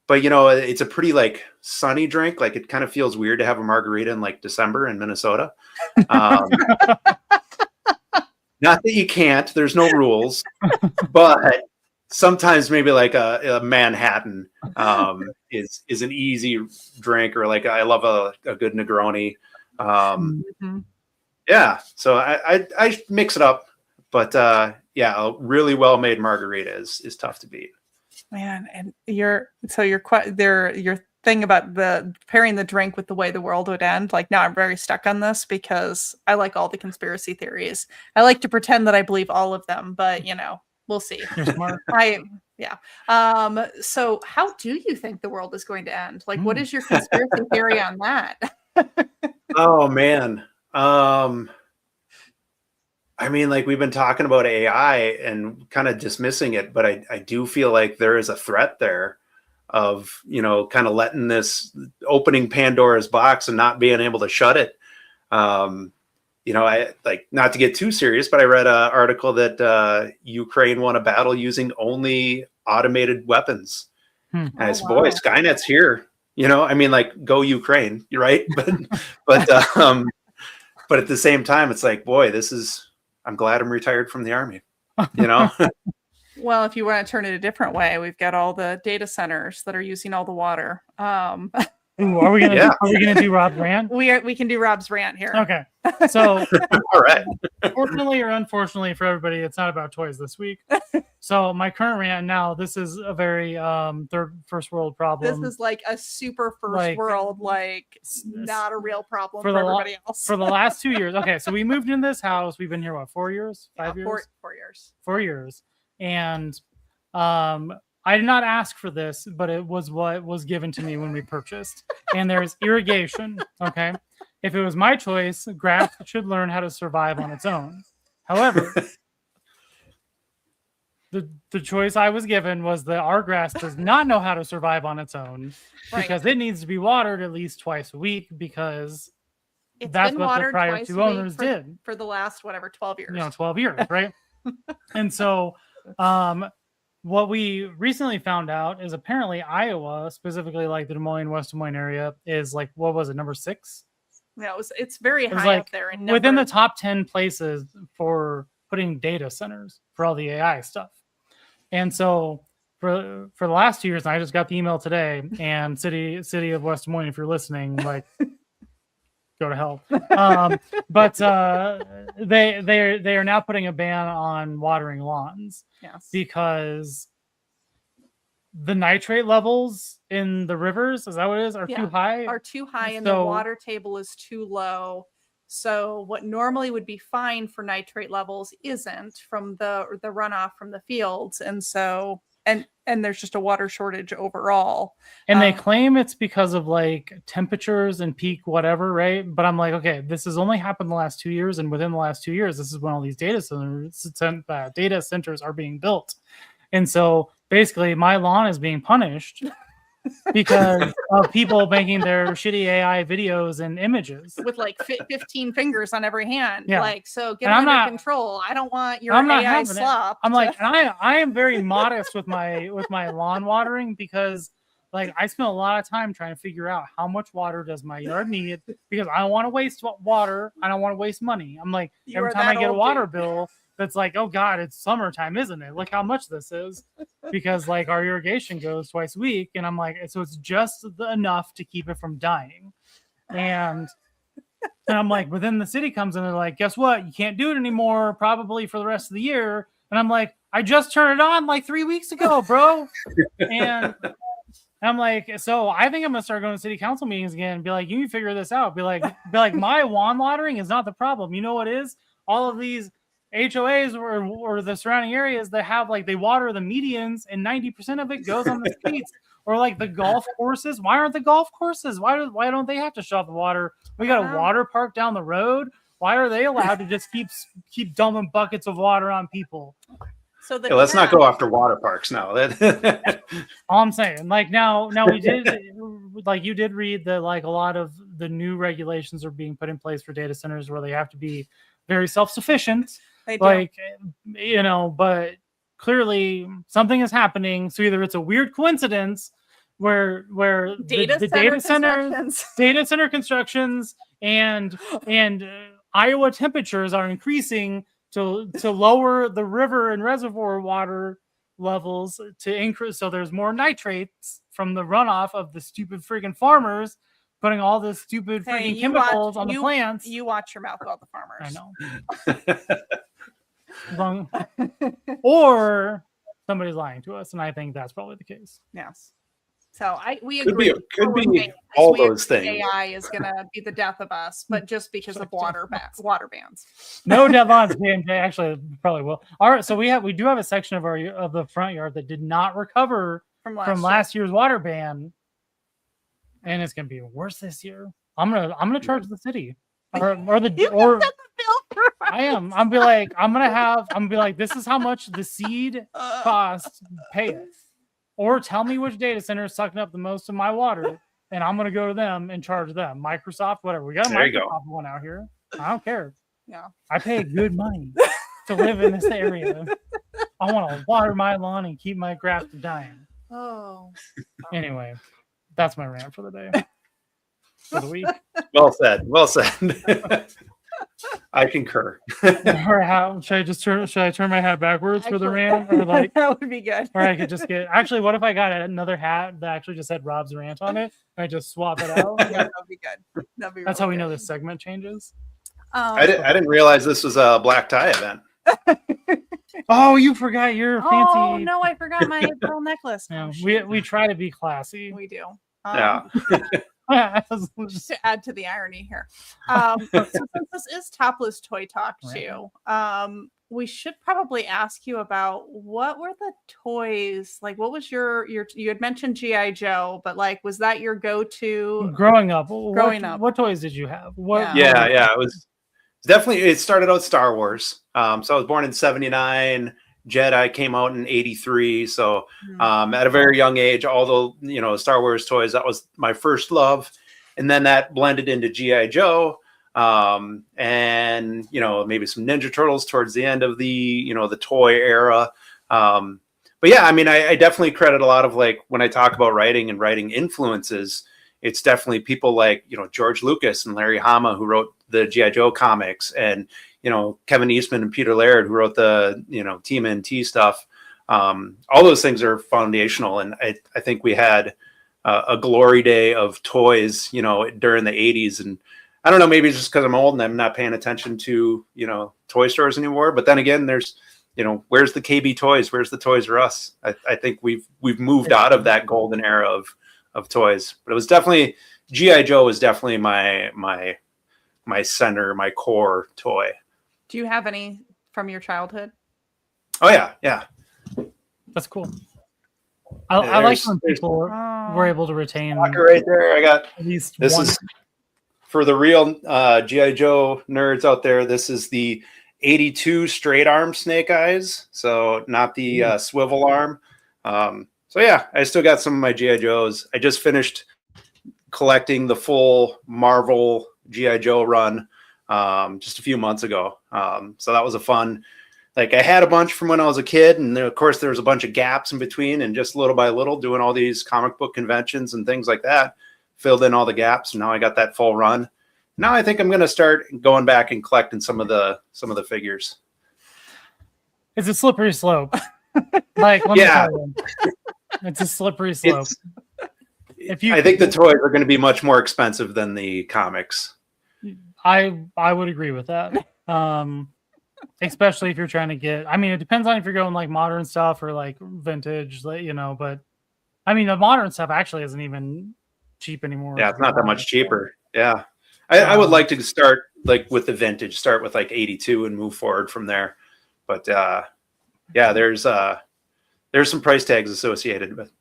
But it's a pretty like sunny drink. Like it kind of feels weird to have a margarita in like December in Minnesota. Not that you can't, there's no rules, but sometimes maybe like a Manhattan is an easy drink, or like I love a good Negroni. Yeah, so I mix it up, but yeah, a really well made margarita is tough to beat.
Man, and your thing about the pairing the drink with the way the world would end, like now I'm very stuck on this because I like all the conspiracy theories. I like to pretend that I believe all of them, but we'll see.
You're smart.
So how do you think the world is going to end? Like, what is your conspiracy theory on that?
Oh man. I mean, like we've been talking about AI and kind of dismissing it, but I do feel like there is a threat there of, kind of letting this opening Pandora's box and not being able to shut it. I like, not to get too serious, but I read an article that Ukraine won a battle using only automated weapons. And I said, boy, Skynet's here. I mean, like, go Ukraine, you're right. But at the same time, it's like, boy, I'm glad I'm retired from the Army,
Well, if you want to turn it a different way, we've got all the data centers that are using all the water.
Ooh, are we gonna do Rob's rant?
We can do Rob's rant here.
Okay. So
all right.
Fortunately or unfortunately for everybody, it's not about toys this week. So my current rant now, this is a very first world problem.
This is like a super first world, like not a real problem for everybody else.
For the last 2 years. Okay, so we moved into this house. We've been here, what, 4 years? 5 years?
4 years.
4 years. And I did not ask for this, but it was what was given to me when we purchased. And there's irrigation. Okay. If it was my choice, grass should learn how to survive on its own. However, the choice I was given was that our grass does not know how to survive on its own because it needs to be watered at least twice a week because that's what the prior two owners did.
For the last, 12 years.
12 years, right? And so what we recently found out is apparently Iowa, specifically like the Des Moines, West Des Moines area, is like, what was it, number 6?
Yeah, it's very high up there.
Within the top 10 places for putting data centers for all the AI stuff. And so for the last 2 years, and I just got the email today, and city of West Des Moines, if you're listening, like, go to hell. But they are now putting a ban on watering lawns.
Yes.
Because the nitrate levels in the rivers, is that what it is, are too high?
Are too high, and the water table is too low. So what normally would be fine for nitrate levels isn't from the runoff from the fields. And so and there's just a water shortage overall.
And they claim it's because of like temperatures and peak whatever, right? But I'm like, okay, this has only happened the last 2 years, and within the last 2 years, this is when all these data centers are being built. And so basically, my lawn is being punished because of people making their shitty AI videos and images
with like 15 fingers on every hand.
Yeah.
Like, so get under control. I don't want your AI slop.
I'm like, and I am very modest with my lawn watering because like I spent a lot of time trying to figure out how much water does my yard need because I don't want to waste water. I don't want to waste money. I'm like, every time I get a water bill, that's like, oh God, it's summertime, isn't it? Look how much this is. Because like our irrigation goes twice a week. And I'm like, so it's just enough to keep it from dying. And I'm like, but then the city comes in and they're like, guess what? You can't do it anymore, probably for the rest of the year. And I'm like, I just turned it on like 3 weeks ago, bro. And I'm like, so I think I'm gonna start going to city council meetings again and be like, you need to figure this out. Be like, my lawn watering is not the problem. You know what is? All of these HOAs or the surrounding areas that have like they water the medians and 90% of it goes on the streets or like the golf courses. Why aren't the golf courses? Why don't they have to shut off the water? We got a water park down the road. Why are they allowed to just keep dumping buckets of water on people?
So
let's not go after water parks now.
All I'm saying, like now we did like you did read that like a lot of the new regulations are being put in place for data centers where they have to be very self-sufficient. Like, you know, but clearly something is happening. So either it's a weird coincidence where the data center constructions and Iowa temperatures are increasing to lower the river and reservoir water levels to increase. So there's more nitrates from the runoff of the stupid freaking farmers putting all this stupid freaking chemicals on the plants.
You watch your mouth about the farmers.
I know. Or somebody's lying to us, and I think that's probably the case.
Yes. So we agree.
Could be all those things.
AI is going to be the death of us, but just because of water bans.
No deadlines, PMJ. Actually, probably will. All right, so we do have a section of the front yard that did not recover from last year's water ban, and it's going to be worse this year. I'm gonna charge the city or I am. I'm gonna be like, this is how much the seed costs. Pay it. Or tell me which data center is sucking up the most of my water, and I'm going to go to them and charge them. Microsoft, whatever. We got a Microsoft one out here. I don't care.
Yeah.
I pay good money to live in this area. I want to water my lawn and keep my grass from dying.
Oh.
Anyway, that's my rant for the day. For the week.
Well said. I concur.
Or should I turn my hat backwards for the rant? Or like
that would be good.
Or I could just actually, what if I got another hat that actually just had Rob's rant on it? And I just swap it out.
Yeah, that'd be good.
That's how we know this segment changes.
I didn't realize this was a black tie event.
Oh, you forgot your fancy.
Oh no, I forgot my pearl necklace.
Yeah, we try to be classy.
We do.
Yeah.
Just to add to the irony here, so since this is Topless Toy Talk too, we should probably ask you about what were the toys like. What was your you had mentioned G.I. Joe, but like, was that your go-to
growing up? What toys did you have?
Yeah, it was definitely. It started out Star Wars. So I was born in '79. Jedi came out in '83, so at a very young age, all the Star Wars toys, that was my first love, and then that blended into G.I. Joe, and maybe some Ninja Turtles towards the end of the the toy era. But yeah, I mean, I definitely credit a lot of, like, when I talk about writing and writing influences, it's definitely people like George Lucas and Larry Hama, who wrote the G.I. Joe comics, and Kevin Eastman and Peter Laird, who wrote the, TMNT stuff. All those things are foundational. And I think we had a glory day of toys, during the 80s. And I don't know, maybe it's just because I'm old and I'm not paying attention to, toy stores anymore. But then again, there's, where's the KB Toys? Where's the Toys R Us? I think we've moved out of that golden era of toys. But it was definitely, G.I. Joe was definitely my center, my core toy.
Do you have any from your childhood?
Oh yeah.
That's cool. I like when people were able to retain
right there. I got
at least
this
one.
is for the real G.I. Joe nerds out there. This is the 82 straight arm Snake Eyes, so not the swivel arm. So yeah, I still got some of my G.I. Joes. I just finished collecting the full Marvel G.I. Joe run just a few months ago. So that was a fun. Like I had a bunch from when I was a kid, and of course there was a bunch of gaps in between, and just little by little doing all these comic book conventions and things like that, filled in all the gaps. And now I got that full run. Now I think I'm going to start going back and collecting some of the figures.
It's a slippery slope. Like it's a slippery slope.
I think the toys are going to be much more expensive than the comics.
I would agree with that. Especially if you're trying to get, I mean, it depends on if you're going like modern stuff or like vintage, but I mean, the modern stuff actually isn't even cheap anymore.
Yeah, it's not that much cheaper. Yeah. I would like to start like with the vintage, start with like 82 and move forward from there. But yeah, there's some price tags associated with.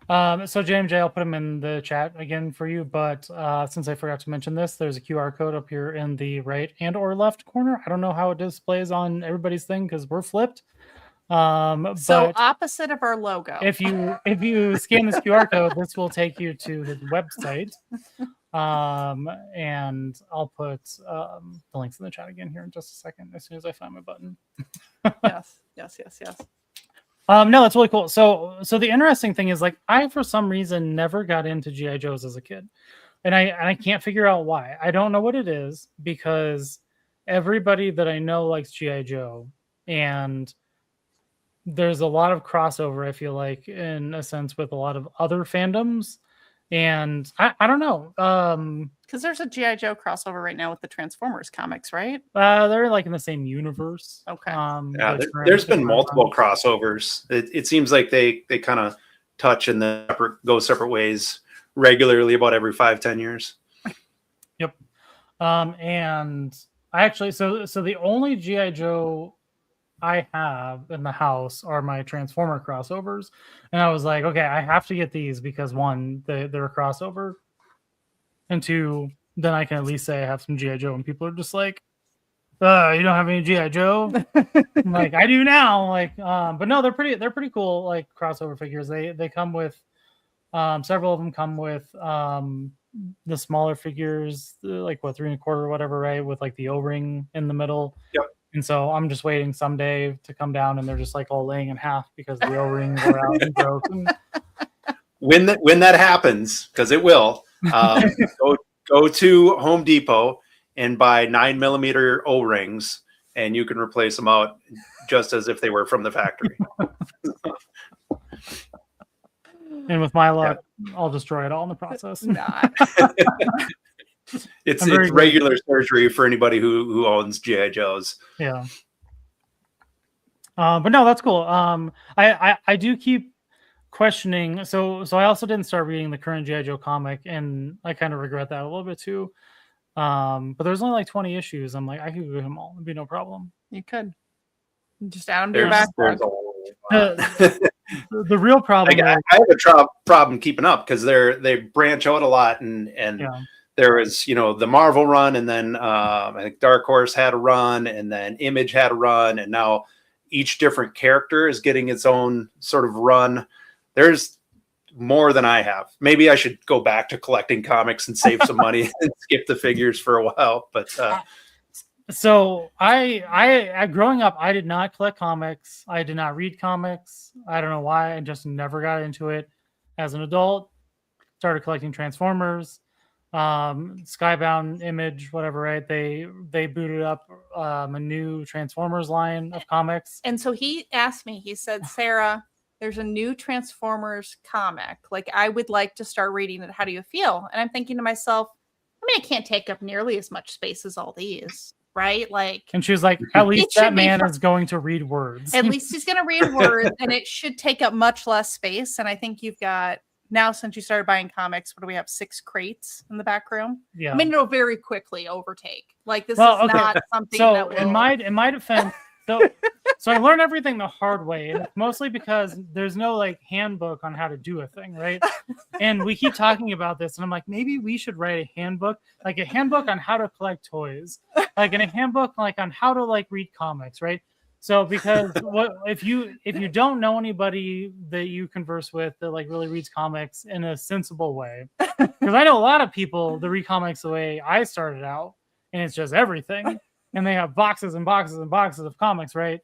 So JMJ, I'll put them in the chat again for you. But since I forgot to mention this, there's a QR code up here in the right and or left corner. I don't know how it displays on everybody's thing because we're flipped.
So opposite of our logo.
If you scan this QR code, this will take you to the website. And I'll put the links in the chat again here in just a second as soon as I find my button.
Yes.
No, it's really cool. So the interesting thing is, like, I for some reason never got into G.I. Joes as a kid, and I can't figure out why. I don't know what it is, because everybody that I know likes G.I. Joe, and there's a lot of crossover, I feel like, in a sense, with a lot of other fandoms. And I don't know.
Because there's a G.I. Joe crossover right now with the Transformers comics, right?
They're like in the same universe.
Okay.
Yeah, there's been multiple crossovers. It seems like they kind of touch and then go separate ways regularly about every 5-10 years.
Yep. And I actually, so the only G.I. Joe I have in the house are my Transformer crossovers, and I was like, okay, I have to get these because one, they're a crossover, and two, then I can at least say I have some G.I. Joe, and people are just like, you don't have any G.I. Joe? I'm like, I do now. Like, but no, they're pretty cool, like crossover figures. They come with several of them come with the smaller figures, like what 3 1/4 or whatever, right, with like the O-ring in the middle.
Yep.
And so I'm just waiting someday to come down, and they're just like all laying in half because the O-rings are out and broken.
When that happens, because it will, go to Home Depot and buy 9mm O-rings, and you can replace them out just as if they were from the factory.
And with my luck, I'll destroy it all in the process.
Not.
It's regular surgery for anybody who owns G.I. Joes.
Yeah. But no, that's cool. I do keep questioning. So I also didn't start reading the current G.I. Joe comic, and I kind of regret that a little bit too. But there's only like 20 issues. I'm like, I could read them all. It'd be no problem.
You could just add them to your backlog.
The real problem.
I have a problem keeping up because they branch out a lot, and there was, the Marvel run, and then I think Dark Horse had a run, and then Image had a run, and now each different character is getting its own sort of run. There's more than I have. Maybe I should go back to collecting comics and save some money and skip the figures for a while. But
so I growing up, I did not collect comics. I did not read comics. I don't know why. I just never got into it. As an adult, started collecting Transformers. Skybound, Image, whatever, right? They booted up a new Transformers line of comics.
And so he asked me, he said, Sarah, there's a new Transformers comic. Like, I would like to start reading it. How do you feel? And I'm thinking to myself, I mean, I can't take up nearly as much space as all these, right? Like,
and she was like, at least that man is going to read words.
At least he's going to read words, and it should take up much less space. And I think you've got, now, since you started buying comics, what do we have? 6 crates in the back room?
Yeah.
I mean, it'll very quickly overtake. Like, this is not something that will...
in my defense, So I learned everything the hard way, and it's mostly because there's no like handbook on how to do a thing, right? And we keep talking about this, and I'm like, maybe we should write a handbook, like a handbook on how to collect toys, like in a handbook like on how to like read comics, right? So because what if you don't know anybody that you converse with that like really reads comics in a sensible way, because I know a lot of people that read comics the way I started out, and it's just everything, and they have boxes and boxes and boxes of comics, right?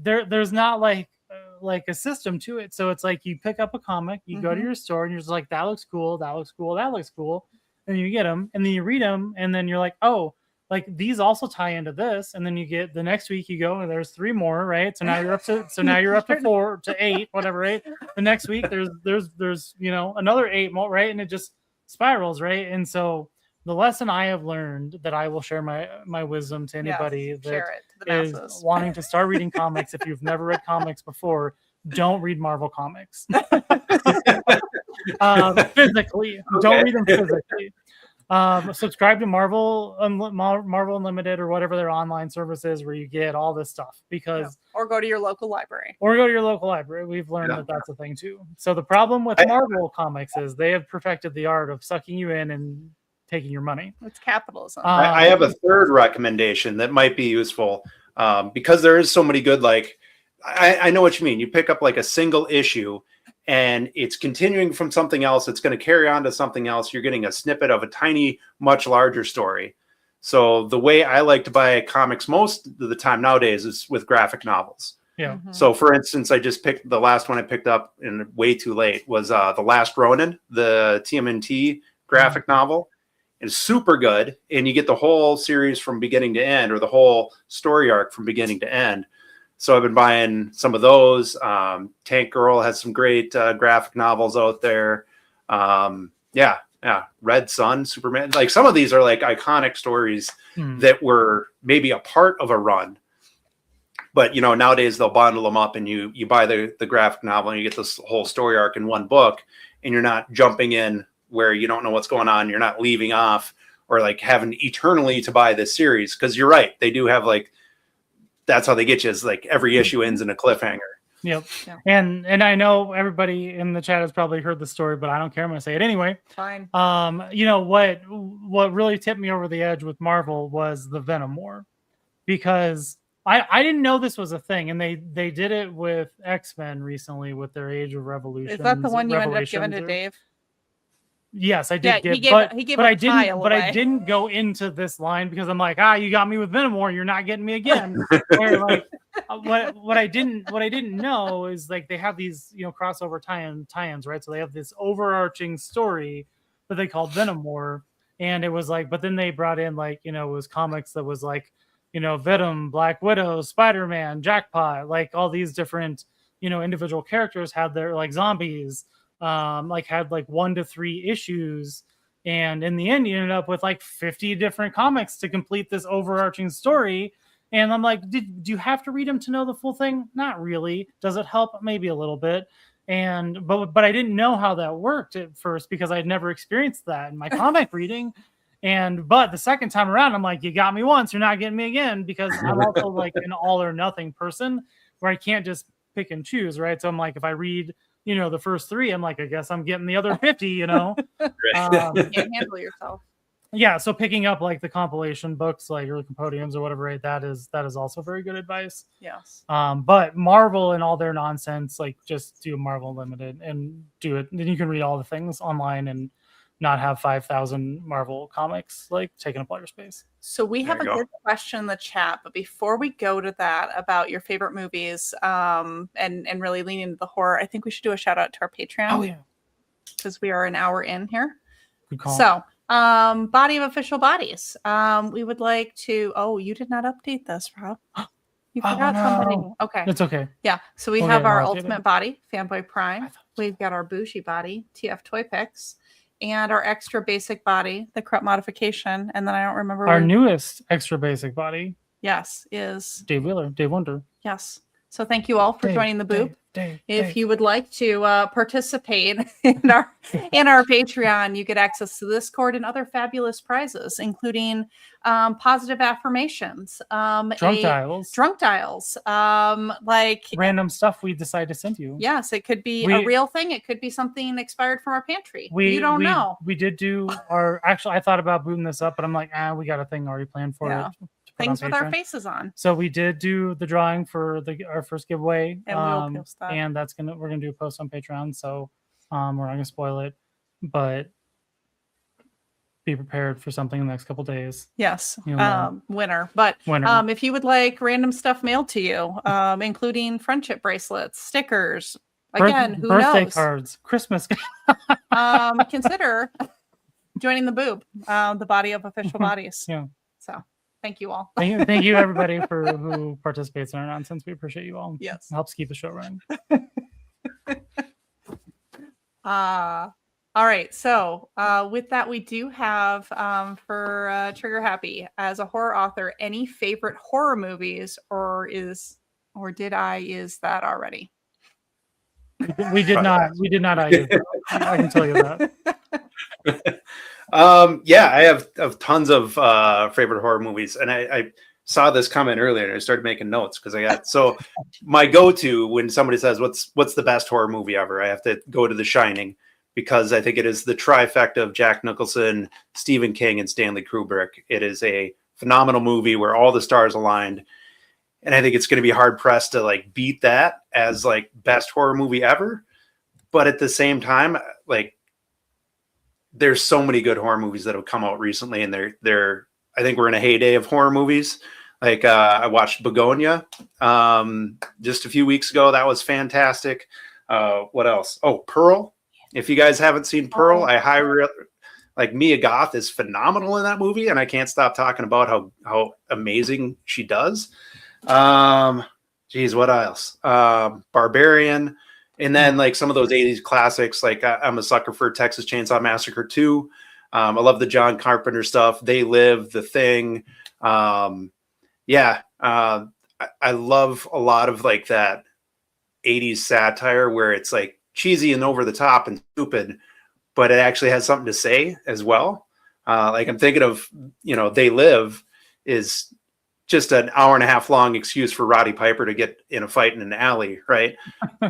There's not like a system to it. So it's like you pick up a comic, you go to your store, and you're just like, that looks cool, that looks cool, that looks cool, and you get them, and then you read them, and then you're like, oh, like these also tie into this, and then you get the next week you go and there's 3 more, right? So now you're up to 4 to 8, whatever, right? The next week there's another 8 more, right? And it just spirals, right? And so the lesson I have learned that I will share my wisdom to anybody that is wanting to start reading comics, if you've never read comics before, don't read Marvel comics. Physically. Okay. Don't read them physically. Subscribe to Marvel Unlimited or whatever their online service is where you get all this stuff, because
or go to your local library.
We've learned that that's a thing too. So the problem with Marvel comics is they have perfected the art of sucking you in and taking your money.
It's capitalism.
I have a third recommendation that might be useful, because there is so many good, like, I know what you mean. You pick up like a single issue and it's continuing from something else. It's going to carry on to something else. You're getting a snippet of a tiny, much larger story. So the way I like to buy comics most of the time nowadays is with graphic novels.
Yeah.
So for instance, I just picked the last one I picked up in way too late was The Last Ronin, the TMNT graphic novel. It's super good. And you get the whole series from beginning to end, or the whole story arc from beginning to end. So I've been buying some of those. Tank Girl has some great graphic novels out there. Red Sun, Superman. Like some of these are like iconic stories that were maybe a part of a run. But, nowadays they'll bundle them up and you buy the graphic novel and you get this whole story arc in one book, and you're not jumping in where you don't know what's going on. You're not leaving off or like having eternally to buy this series. Because you're right. They do have like, that's how they get you, is like every issue ends in a cliffhanger.
Yep. Yeah. And I know everybody in the chat has probably heard the story, but I don't care. I'm going to say it anyway.
Fine.
What really tipped me over the edge with Marvel was the Venom War, because I didn't know this was a thing, and they did it with X-Men recently with their Age of Revolution.
Is that the one you ended up giving to Dave?
Yes, I did. I didn't go into this line because I'm like, you got me with Venom War, you're not getting me again. Where like, what I didn't know is like they have these crossover tie-ins, right? So they have this overarching story that they called Venom War, and it was like, but then they brought in like it was comics that was like Venom, Black Widow, Spider-Man, Jackpot, like all these different individual characters had their like zombies. Had like 1 to 3 issues, and in the end you ended up with like 50 different comics to complete this overarching story. And I'm like, do you have to read them to know the full thing? Not really. Does it help? Maybe a little bit. And but I didn't know how that worked at first because I'd never experienced that in my comic reading. But the second time around, I'm like, you got me once, you're not getting me again, because I'm also like an all or nothing person where I can't just pick and choose, right? So I'm like, if I read the first 3, I'm like, I guess I'm getting the other 50,
You can't handle yourself.
Yeah, so picking up like the compilation books, like or Compodiums or whatever, right? That is also very good advice.
Yes.
But Marvel and all their nonsense, like just do Marvel Limited and do it. Then you can read all the things online and not have 5,000 Marvel comics like taking up all your space.
So we have a good question in the chat, but before we go to that about your favorite movies, and really lean into the horror, I think we should do a shout out to our Patreon.
Oh yeah,
because we are an hour in here.
Good call.
So, Body of Official Bodies. We would like to. Oh, you did not update this, Rob. You forgot somebody. Okay,
it's okay.
Yeah. So we have our Ultimate Body, Fanboy Prime. We've got our Bougie Body, TF Toy Picks. And our extra basic body, the Corrupt Modification. And then I don't remember.
Our newest extra basic body.
Yes, is
Dave Wonder.
Yes. So thank you all for
Dave,
joining the Boop.
Dave,
If you would like to participate in our Patreon, you get access to Discord and other fabulous prizes, including positive affirmations,
drunk dials,
like
random stuff we decide to send you.
Yes, it could be a real thing. It could be something expired from our pantry. You don't know.
We did do our. Actually, I thought about booting this up, but I'm like, we got a thing already planned for it.
Things with our faces on.
So we did do the drawing for our first giveaway,
and we'll post that.
And we're gonna do a post on Patreon. So we're not gonna spoil it, but be prepared for something in the next couple days.
Yes, winner. But if you would like random stuff mailed to you, including friendship bracelets, stickers, again, who
birthday
knows?
cards, Christmas.
Consider joining the Boob, the body of official bodies.
Yeah.
So. Thank you all.
Thank you everybody who participates in our nonsense. We appreciate you all.
Yes.
It helps keep the show running.
All right. So with that, we do have for Trigger Happy as a horror author, any favorite horror movies or did I is that already?
We did not. I can tell you that.
I have tons of favorite horror movies, and I saw this comment earlier and I started making notes because my go-to when somebody says what's the best horror movie ever, I have to go to The Shining, because I think it is the trifecta of Jack Nicholson, Stephen King, and Stanley Kubrick. It is a phenomenal movie where all the stars aligned, and I think it's going to be hard pressed to like beat that as like best horror movie ever. But at the same time, like, there's so many good horror movies that have come out recently, and they're I think we're in a heyday of horror movies. Like I watched Begonia just a few weeks ago. That was fantastic. What else? Oh, Pearl. If you guys haven't seen Pearl, I highly like Mia Goth is phenomenal in that movie, and I can't stop talking about how amazing she does. Geez, what else? Barbarian. And then like some of those 80s classics, like I'm a sucker for Texas Chainsaw Massacre 2. I love the John Carpenter stuff. They Live, The Thing. I love a lot of like that 80s satire where it's like cheesy and over the top and stupid, but it actually has something to say as well. Like I'm thinking of, They Live is just an hour and a half long excuse for Roddy Piper to get in a fight in an alley, right?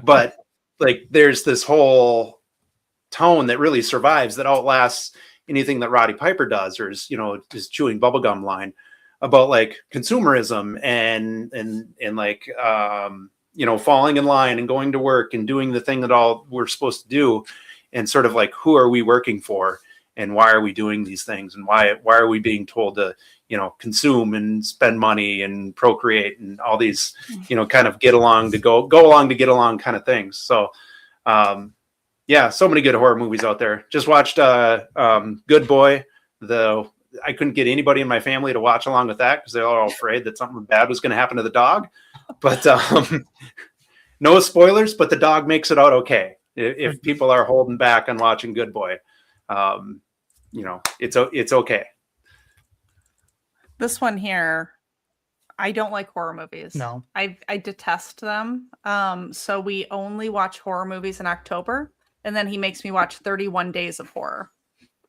But like there's this whole tone that really survives, that outlasts anything that Roddy Piper does, or is, his chewing bubblegum line about like consumerism and like, falling in line and going to work and doing the thing that all we're supposed to do. And sort of like, who are we working for and why are we doing these things? And why are we being told to, consume and spend money and procreate and all these, kind of get along to go along to get along kind of things. So, so many good horror movies out there. Just watched Good Boy. I couldn't get anybody in my family to watch along with that because they were all afraid that something bad was going to happen to the dog. But no spoilers, but the dog makes it out okay. If people are holding back on watching Good Boy, it's okay.
This one here, I don't like horror movies.
No,
I detest them. So we only watch horror movies in October, and then he makes me watch 31 Days of Horror.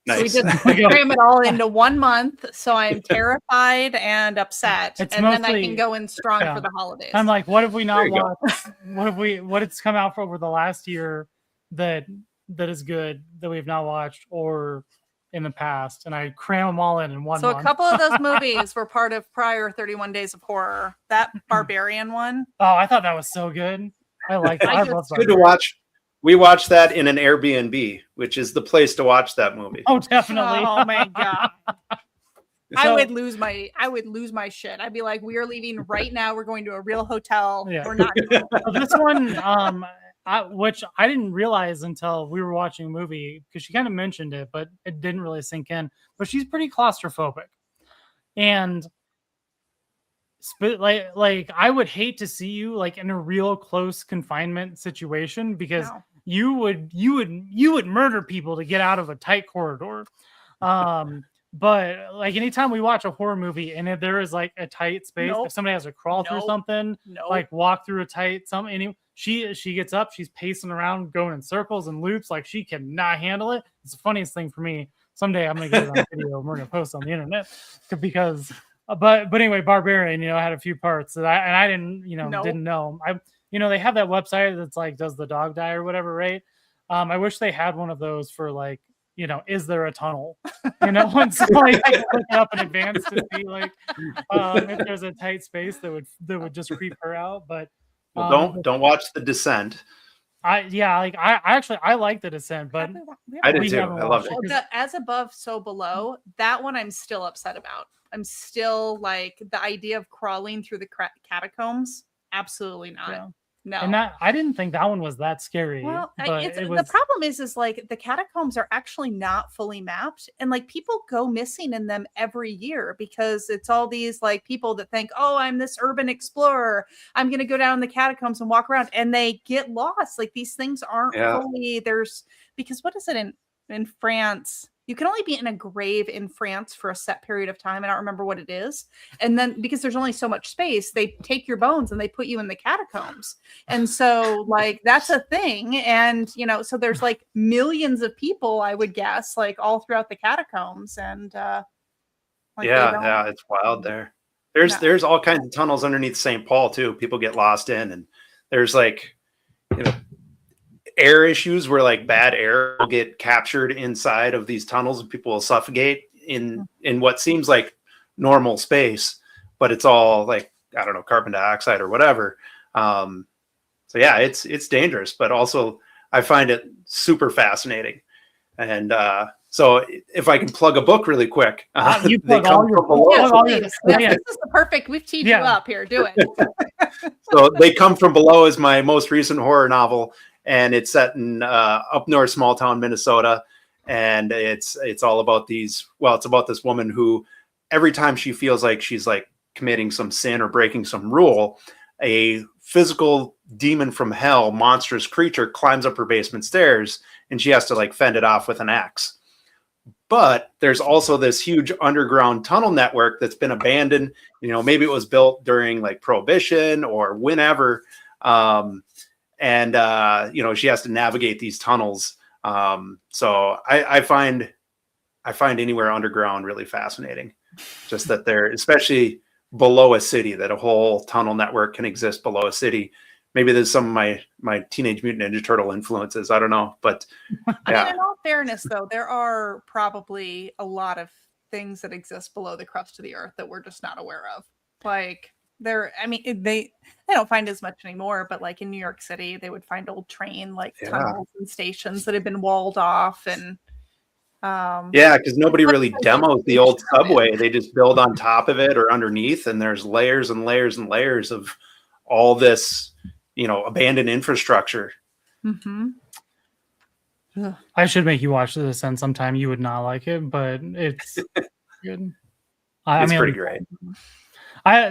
Nice.
So we just cram it all into 1 month. So I'm terrified and upset, then I can go in strong for the holidays.
I'm like, what have we not watched? What it's come out for over the last year that is good that we've not watched or in the past, and I cram them all in one month.
A couple of those movies were part of prior 31 Days of Horror. That Barbarian one.
Oh, I thought that was so good. I like it.
It's good to watch. We watched that in an Airbnb, which is the place to watch that movie.
Oh, definitely.
Oh my god. I would lose my shit. I'd be like, we are leaving right now. We're going to a real hotel.
Yeah.
We're not.
This one, which I didn't realize until we were watching a movie, because she kind of mentioned it, but it didn't really sink in. But she's pretty claustrophobic, and like I would hate to see you like in a real close confinement situation, because you would murder people to get out of a tight corridor. But like anytime we watch a horror movie and if there is like a tight space,
Nope.
if somebody has to crawl through
Nope.
something,
Nope.
like walk through a tight she gets up, she's pacing around, going in circles and loops, like she cannot handle it. It's the funniest thing for me. Someday I'm gonna get it on video and we're gonna post on the internet because but anyway, Barbarian, had a few parts that I didn't didn't know. They have that website that's like, does the dog die or whatever, right? I wish they had one of those for like, is there a tunnel? And so like I can look it up in advance to see like if there's a tight space that would just creep her out. But
don't watch The Descent.
I like The Descent, but
I did too. I loved it.
Well, As Above, So Below, that one I'm still upset about. I'm still like the idea of crawling through the catacombs. Absolutely not.
Yeah.
No.
And I didn't think that one was that scary.
Well,
but
the problem is like the catacombs are actually not fully mapped, and like people go missing in them every year because it's all these like people that think, oh, I'm this urban explorer, I'm going to go down the catacombs and walk around, and they get lost. Like these things aren't fully because what is it in France? You can only be in a grave in France for a set period of time. I don't remember what it is. And then because there's only so much space, they take your bones and they put you in the catacombs. And so like, that's a thing. And, so there's like millions of people, I would guess, like all throughout the catacombs. And
it's wild there. There's all kinds of tunnels underneath St. Paul too. People get lost in, and there's like, air issues where like bad air will get captured inside of these tunnels and people will suffocate in what seems like normal space, but it's all like, I don't know, carbon dioxide or whatever. So yeah, it's dangerous, but also I find it super fascinating. And so if I can plug a book really quick,
you
they come from below.
This is the perfect. We've teed you up here. Do it.
So They Come From Below is my most recent horror novel. And it's set in up north, small town Minnesota, and it's all about it's about this woman who every time she feels like she's like committing some sin or breaking some rule, a physical demon from hell, monstrous creature, climbs up her basement stairs, and she has to like fend it off with an axe. But there's also this huge underground tunnel network that's been abandoned. Maybe it was built during like Prohibition or whenever. And she has to navigate these tunnels. So I find anywhere underground really fascinating. Just that they're, especially below a city, that a whole tunnel network can exist below a city. Maybe there's some of my Teenage Mutant Ninja Turtle influences. I don't know, but yeah.
In all fairness, though, there are probably a lot of things that exist below the crust of the earth that we're just not aware of. Like they don't find as much anymore, but like in New York City, they would find old train tunnels and stations that had been walled off, and
because nobody really demos the old subway. They just build on top of it or underneath, and there's layers and layers and layers of all this, abandoned infrastructure.
Mm-hmm.
I should make you watch The Descent sometime. You would not like it, but it's good.
It's pretty great.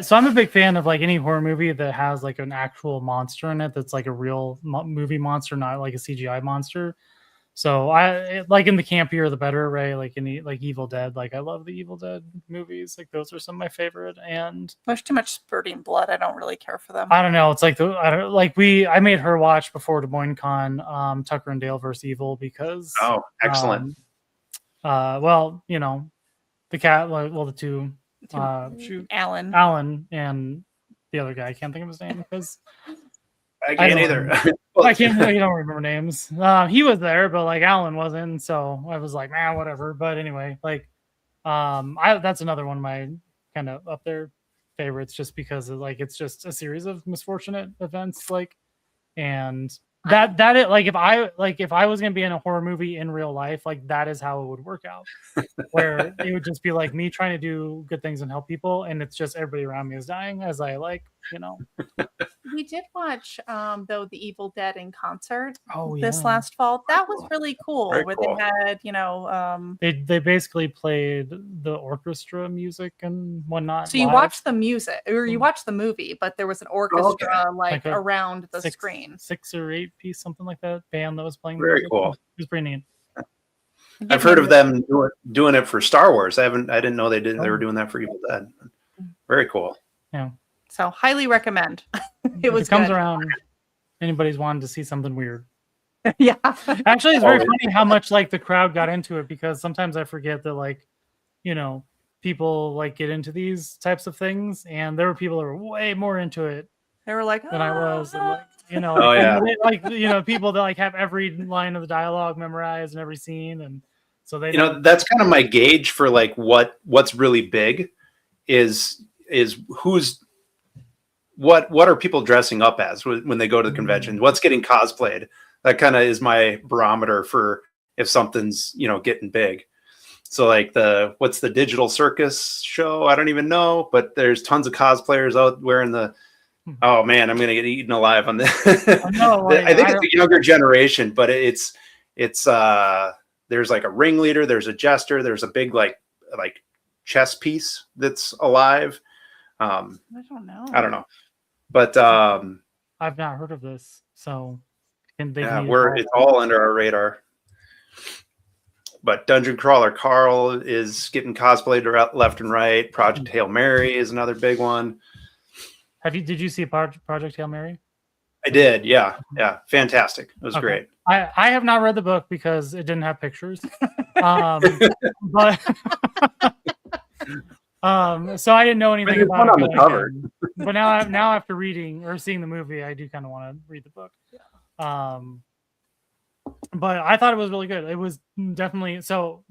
So I'm a big fan of like any horror movie that has like an actual monster in it that's like a real movie monster, not like a CGI monster. So like in the campier the better, right? Like like Evil Dead. Like I love the Evil Dead movies. Like those are some of my favorite. And
there's too much spurting blood. I don't really care for them.
I don't know. It's like I made her watch before Des Moines Con Tucker and Dale vs. Evil because
excellent.
The cat. The two. Alan and the other guy. I can't think of his name because
I can't either.
I can't. You don't remember names. He was there, but like Alan wasn't. So I was like, man, whatever. But anyway, like, that's another one of my kind of up there favorites, just because of, like, it's just a series of misfortunate events, like, and that it, like, if I was gonna be in a horror movie in real life, like, that is how it would work out, where it would just be like me trying to do good things and help people, and it's just everybody around me is dying as I, like,
We did watch though The Evil Dead in concert
this
last fall. That was really cool.
Very
where
cool.
They had
they basically played the orchestra music and whatnot.
So you
live.
watched the music, or you watched the movie, but there was an orchestra like around the screen.
6 or 8 piece, something like that, band that was playing.
Very cool.
It was pretty neat.
I've heard of them doing it for Star Wars. I didn't know they were doing that for Evil Dead. Very cool.
Yeah.
So highly recommend.
It comes around. Anybody's wanted to see something weird.
Yeah.
Actually, it's very funny how much like the crowd got into it, because sometimes I forget that, like, you know, people like get into these types of things, and there were people that were way more into it.
They were like,
than I was, and, like, you know, like people that like have every line of the dialogue memorized and every scene, and so they,
that's kind of my gauge for like what's really big is what are people dressing up as when they go to the convention? What's getting cosplayed? That kind of is my barometer for if something's, getting big. So like what's the Digital Circus show? I don't even know, but there's tons of cosplayers out wearing oh man, I'm going to get eaten alive on this. I think it's a younger generation, but it's there's like a ringleader, there's a jester, there's a big like chess piece that's alive.
I don't know.
But
I've not heard of this, so
it's all under our radar. But Dungeon Crawler Carl is getting cosplayed left and right. Project Hail Mary is another big one.
Did you see Project Hail Mary?
I did. Yeah. Fantastic. It was great.
I have not read the book because it didn't have pictures. But so I didn't know anything about it.
On the cover.
But now after reading or seeing the movie, I do kind of want to read the book. But I thought it was really good. It was definitely so.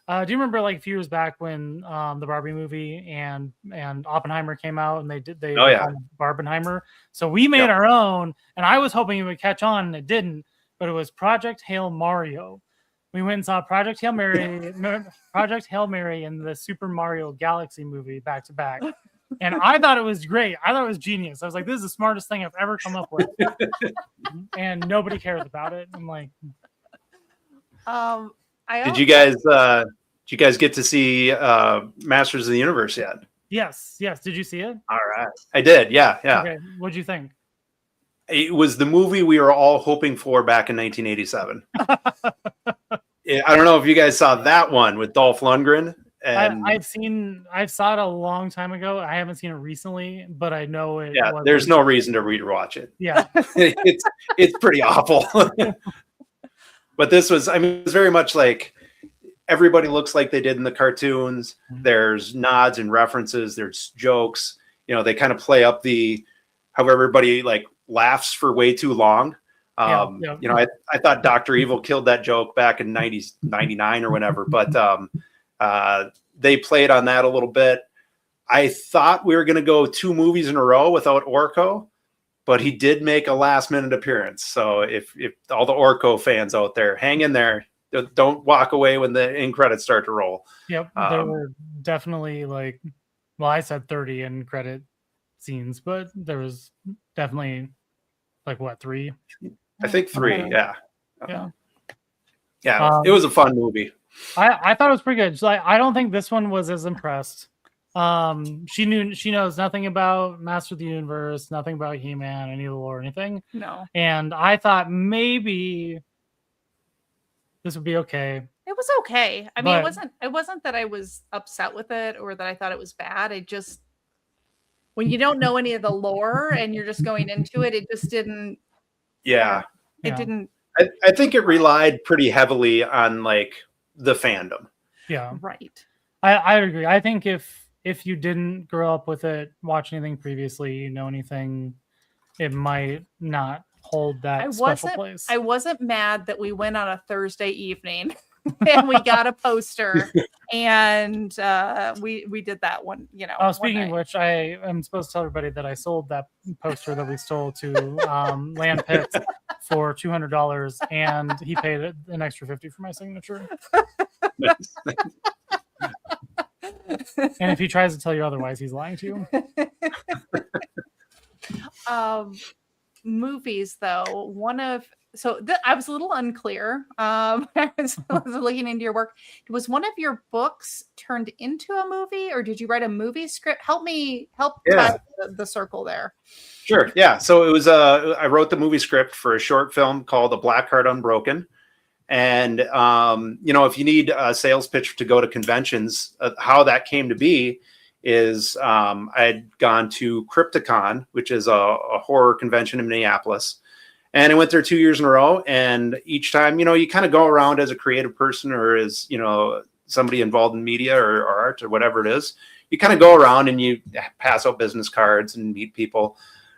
Do you remember like a few years back when the Barbie movie and Oppenheimer came out, and they Barbenheimer? So we made our own, and I was hoping it would catch on, and it didn't. But it was Project Hail Mario. We went and saw Project Hail Mary, and the Super Mario Galaxy movie back to back. And I thought it was great. I thought it was genius. I was like, this is the smartest thing I've ever come up with. And nobody cares about it. I'm like,
did you guys get to see Masters of the Universe yet?
Yes. Did you see it?
All right. I did. Yeah.
Okay. What'd you think?
It was the movie we were all hoping for back in 1987. I don't know if you guys saw that one with Dolph Lundgren. And
I saw it a long time ago. I haven't seen it recently, but I know it.
Yeah, there's no reason to rewatch it.
Yeah,
it's pretty awful. But this was, it's very much like everybody looks like they did in the cartoons. Mm-hmm. There's nods and references. There's jokes. They kind of play up how everybody like laughs for way too long. I thought Dr. Evil killed that joke back in 99 or whenever, but they played on that a little bit. I thought we were going to go 2 movies in a row without Orko, but he did make a last minute appearance. So if all the Orko fans out there, hang in there. Don't walk away when the end credits start to roll.
Yep. There were definitely I said 30 end credit scenes, but there was definitely 3?
I think 3. Yeah.
Yeah.
It was a fun movie.
I thought it was pretty good. I don't think this one was as impressed. She knows nothing about Master of the Universe, nothing about He-Man, any of the lore or anything.
No.
And I thought maybe this would be okay.
It was okay. I mean, it wasn't that I was upset with it or that I thought it was bad. It just, when you don't know any of the lore and you're just going into it, it just didn't.
Yeah.
It didn't.
I think it relied pretty heavily on the fandom.
Yeah.
Right.
I agree. I think if you didn't grow up with it, watch anything previously, anything, it might not hold that special place.
I wasn't mad that we went on a Thursday evening and we got a poster and we did that one,
speaking of which, I am supposed to tell everybody that I sold that poster that we stole to Land Pitt for $200, and he paid an extra $50 for my signature. And if he tries to tell you otherwise, he's lying to
you. Movies, though, I was a little unclear. I was looking into your work. Was one of your books turned into a movie, or did you write a movie script? Help tie the circle there.
Sure. Yeah. So it was I wrote the movie script for a short film called A Black Heart Unbroken, And, if you need a sales pitch to go to conventions, how that came to be is I had gone to Crypticon, which is a horror convention in Minneapolis. And I went there 2 years in a row. And each time, you kind of go around as a creative person or as, somebody involved in media or art or whatever it is. You kind of go around and you pass out business cards and meet people.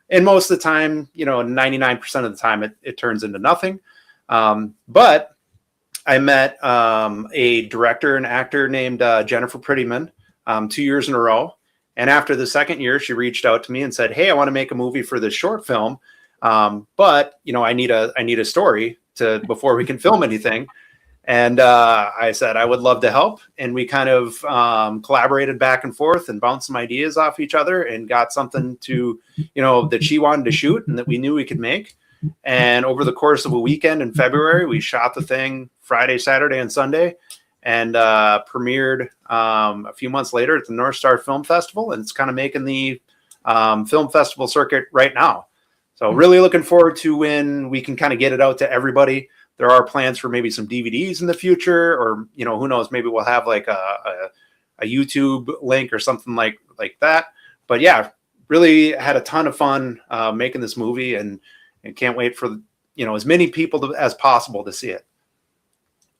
And most of the time, 99% of the time, it turns into nothing. But I met a director and actor named Jennifer Prettyman 2 years in a row. And after the second year, she reached out to me and said, hey, I want to make a movie for this short film. But, I need a story before we can film anything. And I said, I would love to help. And we kind of collaborated back and forth and bounced some ideas off each other and got something to, that she wanted to shoot and that we knew we could make. And over the course of a weekend in February, we shot the thing Friday, Saturday, and Sunday, and premiered a few months later at the North Star Film Festival. And it's kind of making the film festival circuit right now. So really looking forward to when we can kind of get it out to everybody. There are plans for maybe some DVDs in the future, or, who knows, maybe we'll have like a YouTube link or something like that. But yeah, really had a ton of fun making this movie and can't wait for, as many people as possible to see it.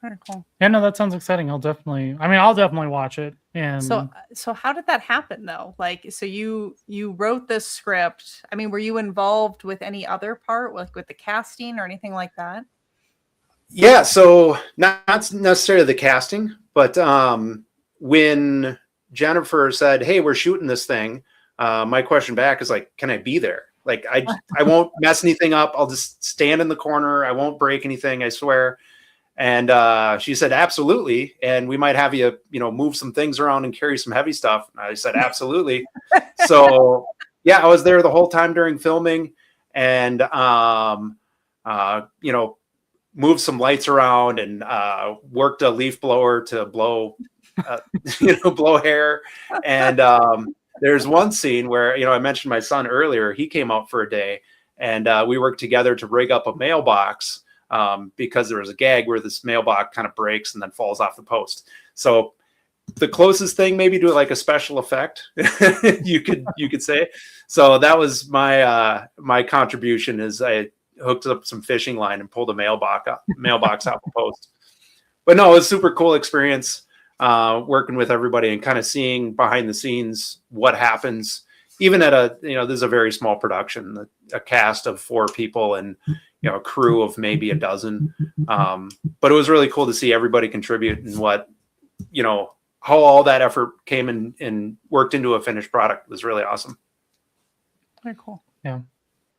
Very cool.
Yeah, no, that sounds exciting. I'll definitely watch it. And
so how did that happen though? Like, so you wrote this script. I mean, were you involved with any other part, like with the casting or anything like that?
Yeah, so not necessarily the casting, but when Jennifer said, hey, we're shooting this thing, my question back is like, can I be there? Like, I won't mess anything up. I'll just stand in the corner. I won't break anything, I swear. And she said, absolutely. And we might have you, move some things around and carry some heavy stuff. And I said, absolutely. So yeah, I was there the whole time during filming and, moved some lights around and worked a leaf blower to blow, blow hair. And there's one scene where, I mentioned my son earlier, he came out for a day and we worked together to rig up a mailbox because there was a gag where this mailbox kind of breaks and then falls off the post. So the closest thing maybe to like a special effect, you could say. So that was my contribution is I hooked up some fishing line and pulled a mailbox out the post. But no, it was a super cool experience working with everybody and kind of seeing behind the scenes what happens, even at this is a very small production, a cast of 4 people and, a crew of maybe a dozen. But it was really cool to see everybody contribute and what, how all that effort came and worked into a finished product was really awesome.
Very cool.
Yeah.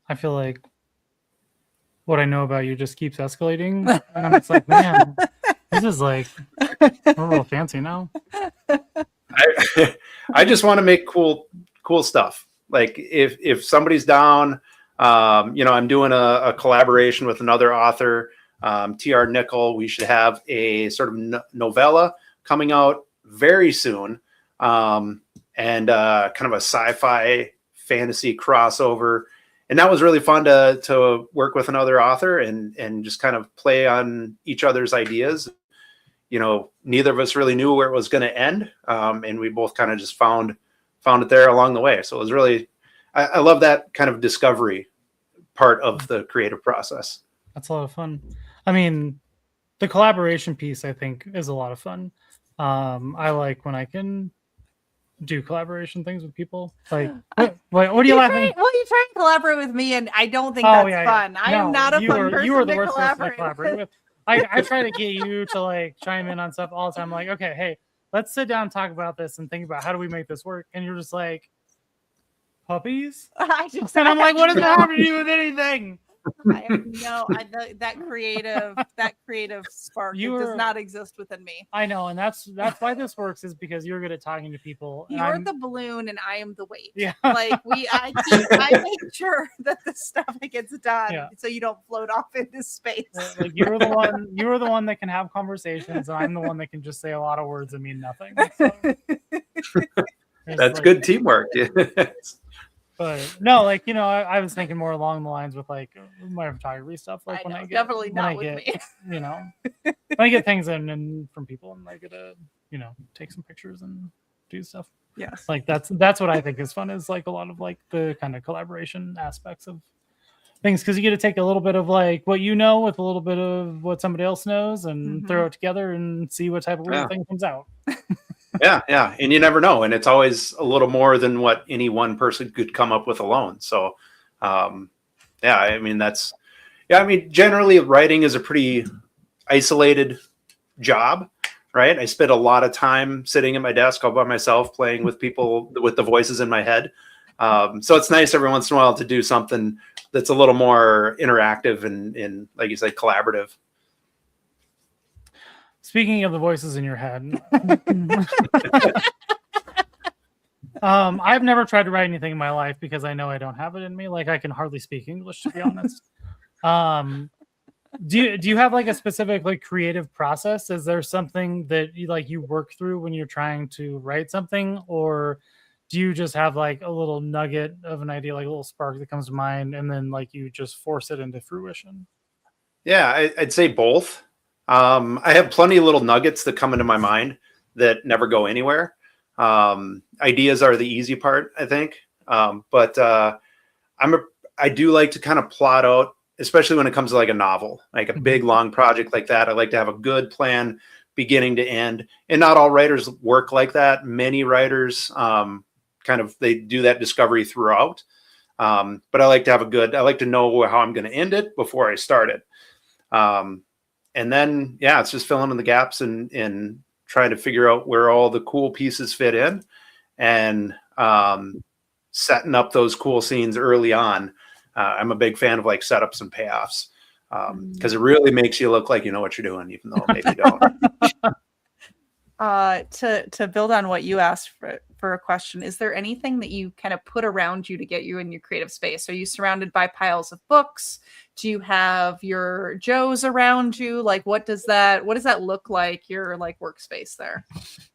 I feel like what I know about you just keeps escalating. And it's like, man, this is like, we're real fancy now.
I just want to make cool stuff. Like if somebody's down, I'm doing a collaboration with another author, TR Nickel. We should have a sort of novella coming out very soon. And kind of a sci-fi fantasy crossover. And that was really fun to work with another author and just kind of play on each other's ideas. Neither of us really knew where it was going to end. And we both kind of just found it there along the way. So it was really, I love that kind of discovery part of the creative process.
That's a lot of fun. I mean, the collaboration piece, I think, is a lot of fun. I like when I can do collaboration things with people. Like, what are you laughing?
Well, you try and collaborate with me, and I don't think that's fun. I am not a fun person.
You are the worst person to collaborate with. I try to get you to like chime in on stuff all the time. Like, okay, hey, let's sit down and talk about this and think about how do we make this work. And you're just like, puppies? And I'm like, what does that have to do with anything?
I have that creative spark does not exist within me.
I know, and that's why this works is because you're good at talking to people.
You're the balloon and I am the weight.
Yeah.
Like I make sure that the stuff gets done so you don't float off into space.
Like you're the one that can have conversations, and I'm the one that can just say a lot of words that mean nothing. So,
that's good teamwork.
But no, like, you know, I was thinking more along the lines with like my photography stuff. Like when I get,
definitely
when
not
I
with
get,
me.
you know, when I get things in and from people and I get to, you know, take some pictures and do stuff.
Yes.
Like that's what I think is fun, is like a lot of like the kind of collaboration aspects of things, because you get to take a little bit of like what you know with a little bit of what somebody else knows and throw it together and see what type of weird thing comes out.
Yeah, and you never know, and it's always a little more than what any one person could come up with alone. So, I mean generally writing is a pretty isolated job, right? I spend a lot of time sitting at my desk all by myself, playing with people with the voices in my head. So it's nice every once in a while to do something that's a little more interactive and like you said, collaborative.
Speaking of the voices in your head, I've never tried to write anything in my life because I know I don't have it in me. Like I can hardly speak English, to be honest. Do you have like a specific like creative process? Is there something that you work through when you're trying to write something, or do you just have like a little nugget of an idea, like a little spark that comes to mind, and then like you just force it into fruition?
Yeah, I'd say both. I have plenty of little nuggets that come into my mind that never go anywhere. Ideas are the easy part, I think. But I do like to kind of plot out, especially when it comes to like a novel, like a big long project like that. I like to have a good plan beginning to end, and not all writers work like that. Many writers, they do that discovery throughout. But I like to know how I'm going to end it before I start it. And then, it's just filling in the gaps and trying to figure out where all the cool pieces fit in, and setting up those cool scenes early on. I'm a big fan of like setups and payoffs, because it really makes you look like you know what you're doing, even though maybe you don't.
To build on what you asked for a question, is there anything that you kind of put around you to get you in your creative space? Are you surrounded by piles of books? Do you have your Joes around you? Like, what does that look like, your like workspace there?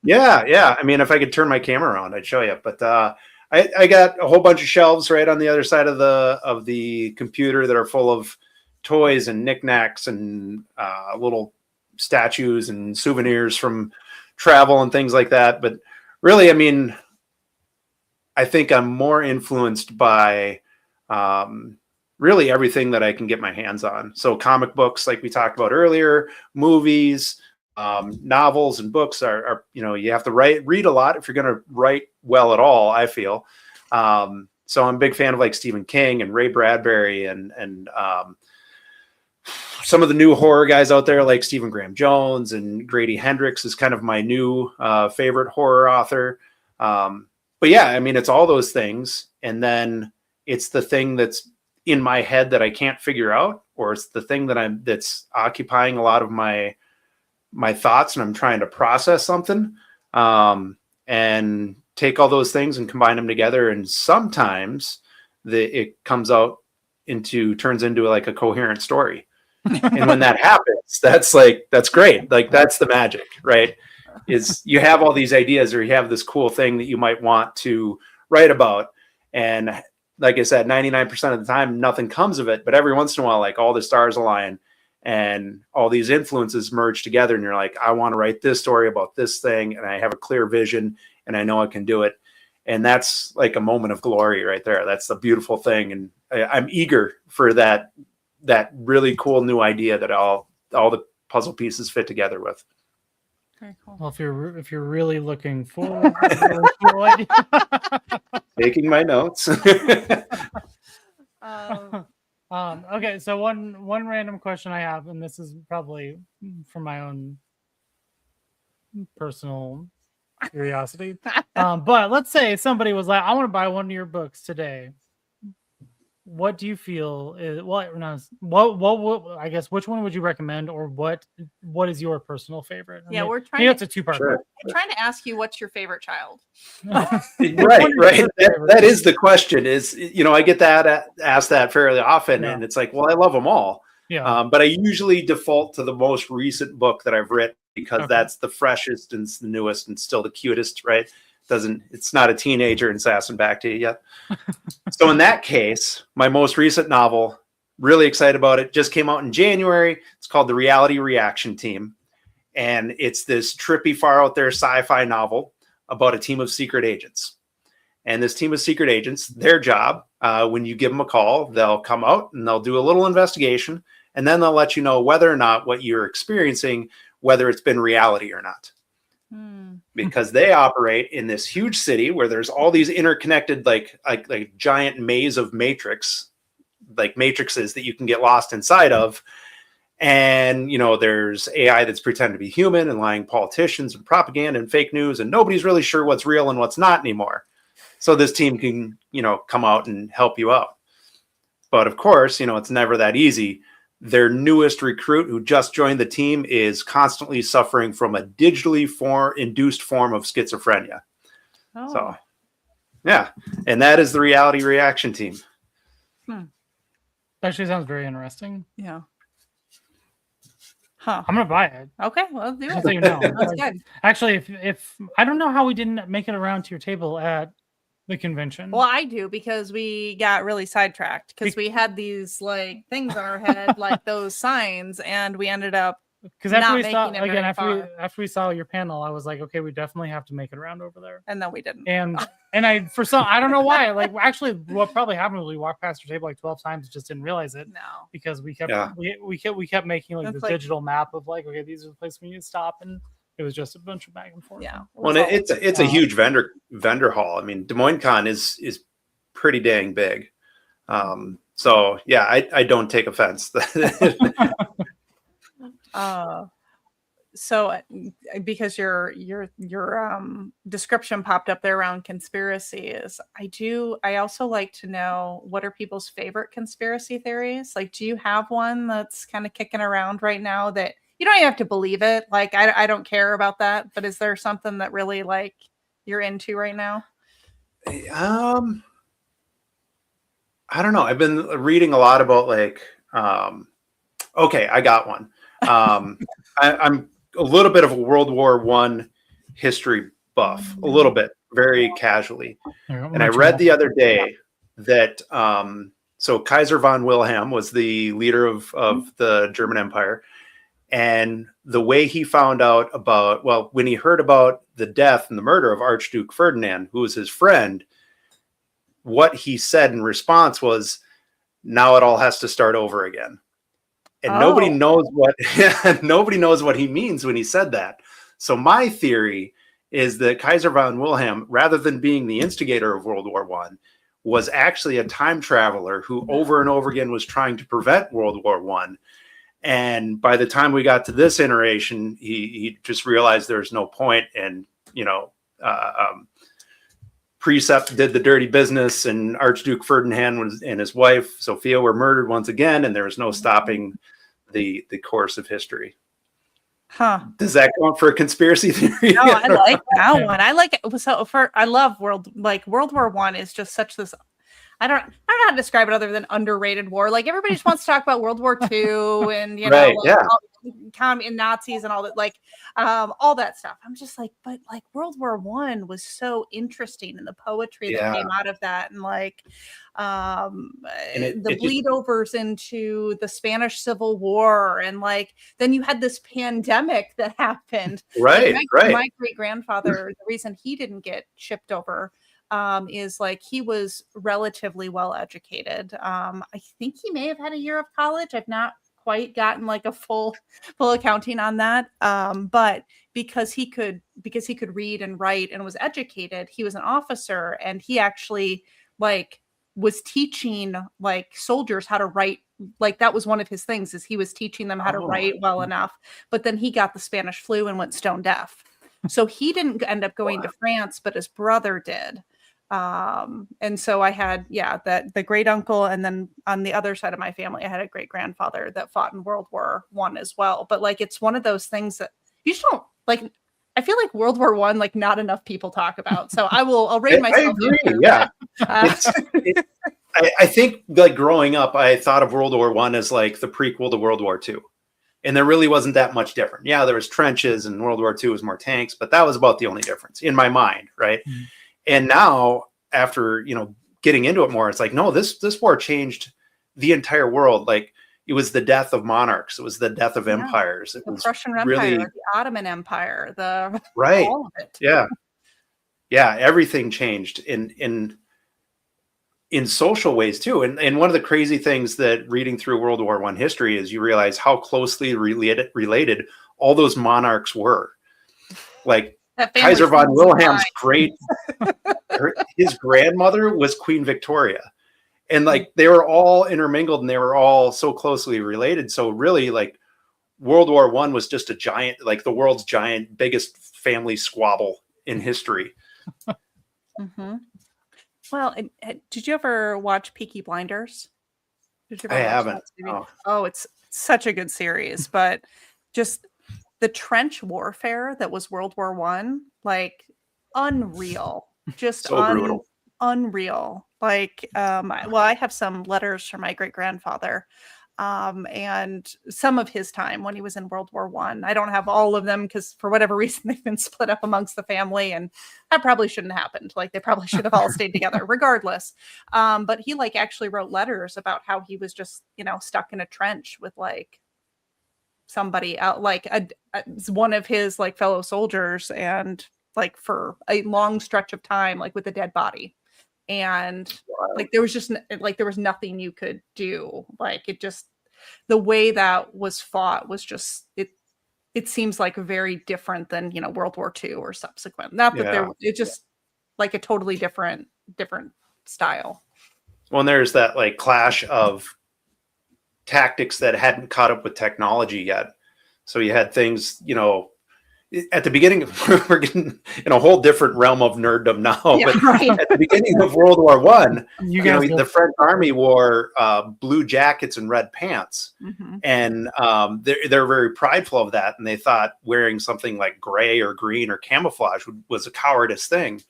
Yeah. I mean, if I could turn my camera around, I'd show you. But I got a whole bunch of shelves right on the other side of the computer that are full of toys and knickknacks and little statues and souvenirs from travel and things like that. But really, I mean, I think I'm more influenced by really everything that I can get my hands on. So comic books, like we talked about earlier, movies, novels and books are you have to read a lot if you're going to write well at all, I feel. So I'm a big fan of like Stephen King and Ray Bradbury and some of the new horror guys out there, like Stephen Graham Jones, and Grady Hendrix is kind of my new favorite horror author. But yeah, I mean, it's all those things. And then it's the thing that's in my head that I can't figure out, or it's the thing that's occupying a lot of my thoughts, and I'm trying to process something, and take all those things and combine them together. And sometimes it turns into like a coherent story. And when that happens, that's great. Like that's the magic, right? Is you have all these ideas, or you have this cool thing that you might want to write about. And like I said, 99% of the time, nothing comes of it. But every once in a while, like all the stars align and all these influences merge together. And you're like, I want to write this story about this thing. And I have a clear vision and I know I can do it. And that's like a moment of glory right there. That's the beautiful thing. And I'm eager for that really cool new idea that all the puzzle pieces fit together with.
Very cool.
Well, if you're really looking forward to a really cool idea.
Taking my notes.
Okay, so one random question I have, and this is probably from my own personal curiosity. But let's say somebody was like, I want to buy one of your books today. What do you feel is what I guess which one would you recommend, or what is your personal favorite?
Yeah,
we're trying. It's a two-part.
Sure.
I'm trying to ask you, what's your favorite child?
Right. That is the question. Is I get asked that fairly often, and it's like, well, I love them all.
Yeah.
But I usually default to the most recent book that I've written, because that's the freshest and the newest and still the cutest, right? It's not a teenager and sassing back to you yet. So in that case, my most recent novel, really excited about it, just came out in January. It's called The Reality Reaction Team. And it's this trippy, far out there sci-fi novel about a team of secret agents. And this team of secret agents, their job, when you give them a call, they'll come out and they'll do a little investigation. And then they'll let you know whether or not what you're experiencing, whether it's been reality or not. Because they operate in this huge city where there's all these interconnected, like giant maze of matrixes that you can get lost inside of. And, there's AI that's pretending to be human and lying politicians and propaganda and fake news. And nobody's really sure what's real and what's not anymore. So this team can, come out and help you out. But of course, it's never that easy. Their newest recruit who just joined the team is constantly suffering from a digitally induced form of schizophrenia. Oh. So, yeah. And that is the Reality Reaction Team.
Actually sounds very interesting.
Yeah. Huh.
I'm going to buy it.
Okay. Well, do it.
Just so you know.
That's good.
Actually, if I don't know how we didn't make it around to your table at the convention.
Well, I do, because we got really sidetracked because we had these things on our head, like those signs, and we ended up
after we saw your panel, I was like, okay, we definitely have to make it around over there.
And then we didn't.
And I don't know why. Actually, what probably happened was we walked past your table 12 times, just didn't realize it.
No,
because we kept making this digital map of okay, these are the places we need to stop, and it was just a bunch of back and forth.
Yeah.
Well, it's a huge vendor hall. I mean, Des Moines Con is pretty dang big. So yeah, I don't take offense.
So because your description popped up there around conspiracies, I also like to know, what are people's favorite conspiracy theories? Do you have one that's kind of kicking around right now that you don't even have to believe it? I don't care about that, but is there something that really you're into right now?
I don't know. I've been reading a lot about okay, I got one. I'm a little bit of a World War I history buff, a little bit, very casually. And I read the other day that so Kaiser von Wilhelm was the leader of the German Empire. And the way he found out when he heard about the death and the murder of Archduke Ferdinand, who was his friend, what he said in response was, now it all has to start over again. And nobody knows what he means when he said that. So my theory is that Kaiser von Wilhelm, rather than being the instigator of World War I, was actually a time traveler who over and over again was trying to prevent World War I. And by the time we got to this iteration, he just realized there was no point. And, Precept did the dirty business, and Archduke Ferdinand and his wife, Sophia, were murdered once again. And there was no stopping the course of history.
Huh.
Does that count for a conspiracy theory?
No, I like that one. I like it. So I love World War I is just such this, I don't know how to describe it other than underrated war. Everybody just wants to talk about World War II and and Nazis and all that, all that stuff. I'm just but World War I was so interesting, and the poetry that came out of that, and the bleed overs into the Spanish Civil War, and then you had this pandemic that happened.
Right.
My great grandfather, the reason he didn't get shipped over is he was relatively well educated. I think he may have had a year of college. I've not quite gotten a full accounting on that. But because he could read and write and was educated, he was an officer, and he actually was teaching soldiers how to write. That was one of his things, is he was teaching them how to write well enough. But then he got the Spanish flu and went stone deaf. So he didn't end up going to France, but his brother did. And so I had, the great uncle. And then on the other side of my family, I had a great grandfather that fought in World War I as well. But it's one of those things that you just don't I feel World War I, not enough people talk about. So I'll rein myself.
I agree. Yeah. I think growing up, I thought of World War I as the prequel to World War II. And there really wasn't that much different. Yeah, there was trenches, and World War II was more tanks, but that was about the only difference in my mind, right? Mm-hmm. And now, after getting into it more, it's like, no, this war changed the entire world. Like, it was the death of monarchs, it was the death of empires. It
the
was
Prussian Empire, the Ottoman Empire,
right,
all of it.
Yeah, everything changed in social ways too. And one of the crazy things that reading through World War I history is you realize how closely related all those monarchs were. Like Kaiser von Wilhelm's his grandmother was Queen Victoria. And like they were all intermingled and they were all so closely related. So really, like, World War I was just a giant, like the world's biggest family squabble in history.
Mm-hmm. Well, did you ever watch Peaky Blinders?
I haven't.
Oh, it's such a good series, but just the trench warfare that was World War I, like, unreal, just
so brutal,
unreal. Like, I have some letters from my great grandfather, and some of his time when he was in World War I. I don't have all of them because for whatever reason they've been split up amongst the family, and that probably shouldn't have happened. Like, they probably should have all stayed together regardless. But he actually wrote letters about how he was just, stuck in a trench with like somebody out, like one of his like fellow soldiers, and like for a long stretch of time, like with a dead body. And like there was nothing you could do. Like, it just, the way that was fought was just, it seems like very different than World War II or subsequent. Not that it's just like a totally different style.
Well, and there's that like clash of tactics that hadn't caught up with technology yet. So you had things, at the beginning, we're getting in a whole different realm of nerddom now.
Yeah,
but
right.
At the beginning of World War I, the French army wore blue jackets and red pants,
mm-hmm.
and they're very prideful of that, and they thought wearing something like gray or green or camouflage was a cowardice thing.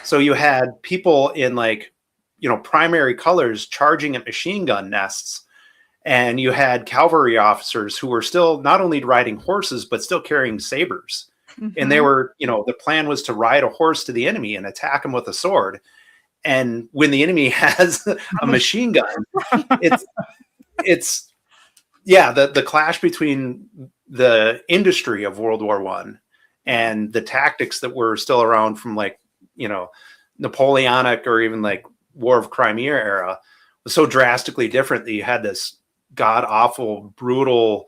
So you had people in like primary colors charging at machine gun nests. And you had cavalry officers who were still not only riding horses, but still carrying sabers. Mm-hmm. And they were, the plan was to ride a horse to the enemy and attack him with a sword. And when the enemy has a machine gun, it's the clash between the industry of World War I and the tactics that were still around from like, Napoleonic or even like War of Crimea era was so drastically different that you had this god-awful, brutal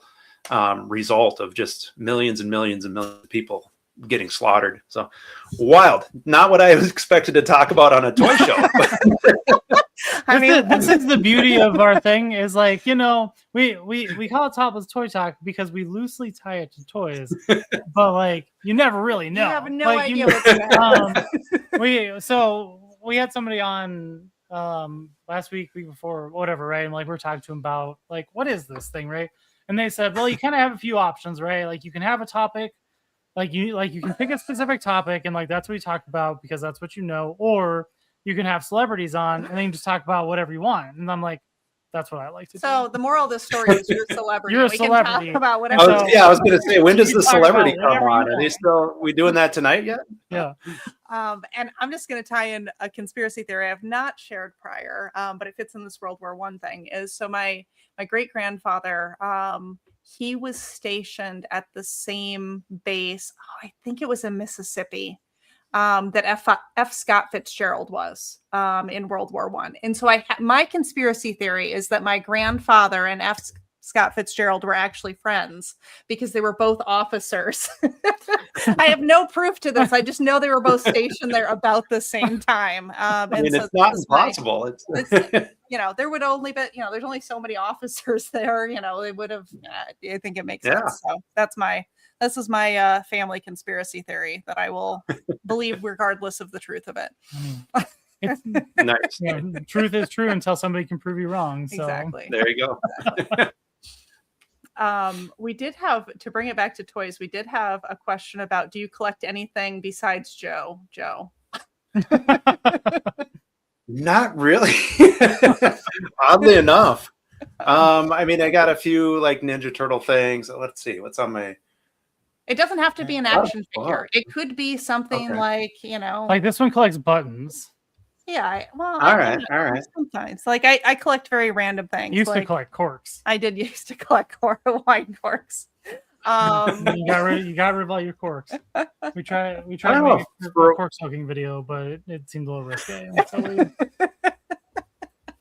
result of just millions and millions and millions of people getting slaughtered. So wild. Not what I was expected to talk about on a toy show.
This is the beauty of our thing is like, we call it Topless Toy Talk because we loosely tie it to toys, but like you never really know.
You have no idea what's going to happen.
We had somebody on last week before, whatever, right? And like we're talking to them about like, what is this thing, right? And they said, well, you kind of have a few options, right? Like you can have a topic, like you can pick a specific topic and like that's what you talk about because that's what or you can have celebrities on and then you just talk about whatever you want. And I'm like, that's what I like to do.
So the moral of the story is you're a celebrity.
You're a celebrity.
Can talk about whatever.
I was going to say, when does the celebrity come on? We doing that tonight yet?
Yeah.
And I'm just going to tie in a conspiracy theory I have not shared prior, but it fits in this World War I thing. Is so my great grandfather, he was stationed at the same base. I think it was in Mississippi. That F. Scott Fitzgerald was in World War I. And so my conspiracy theory is that my grandfather and F. Scott Fitzgerald were actually friends because they were both officers. I have no proof to this. I just know they were both stationed there about the same time.
It's not impossible.
There would only be, there's only so many officers there. They would have, I think it makes sense. So this is my family conspiracy theory that I will believe regardless of the truth of it.
It's
nice.
Truth is true until somebody can prove you wrong. So.
Exactly.
There you go.
Exactly. We did have, to bring it back to toys, we did have a question about, do you collect anything besides Joe?
Not really. Oddly enough. I mean, I got a few like Ninja Turtle things. Let's see what's on my.
It doesn't have to be an action figure. It could be something like,
like this one collects buttons.
Yeah. Well,
all right.
Sometimes, like I collect very random things.
You used to collect corks.
I did used to collect wine corks.
You got rid of all your corks. We tried to make a cork soaking video, but it seemed a little risky.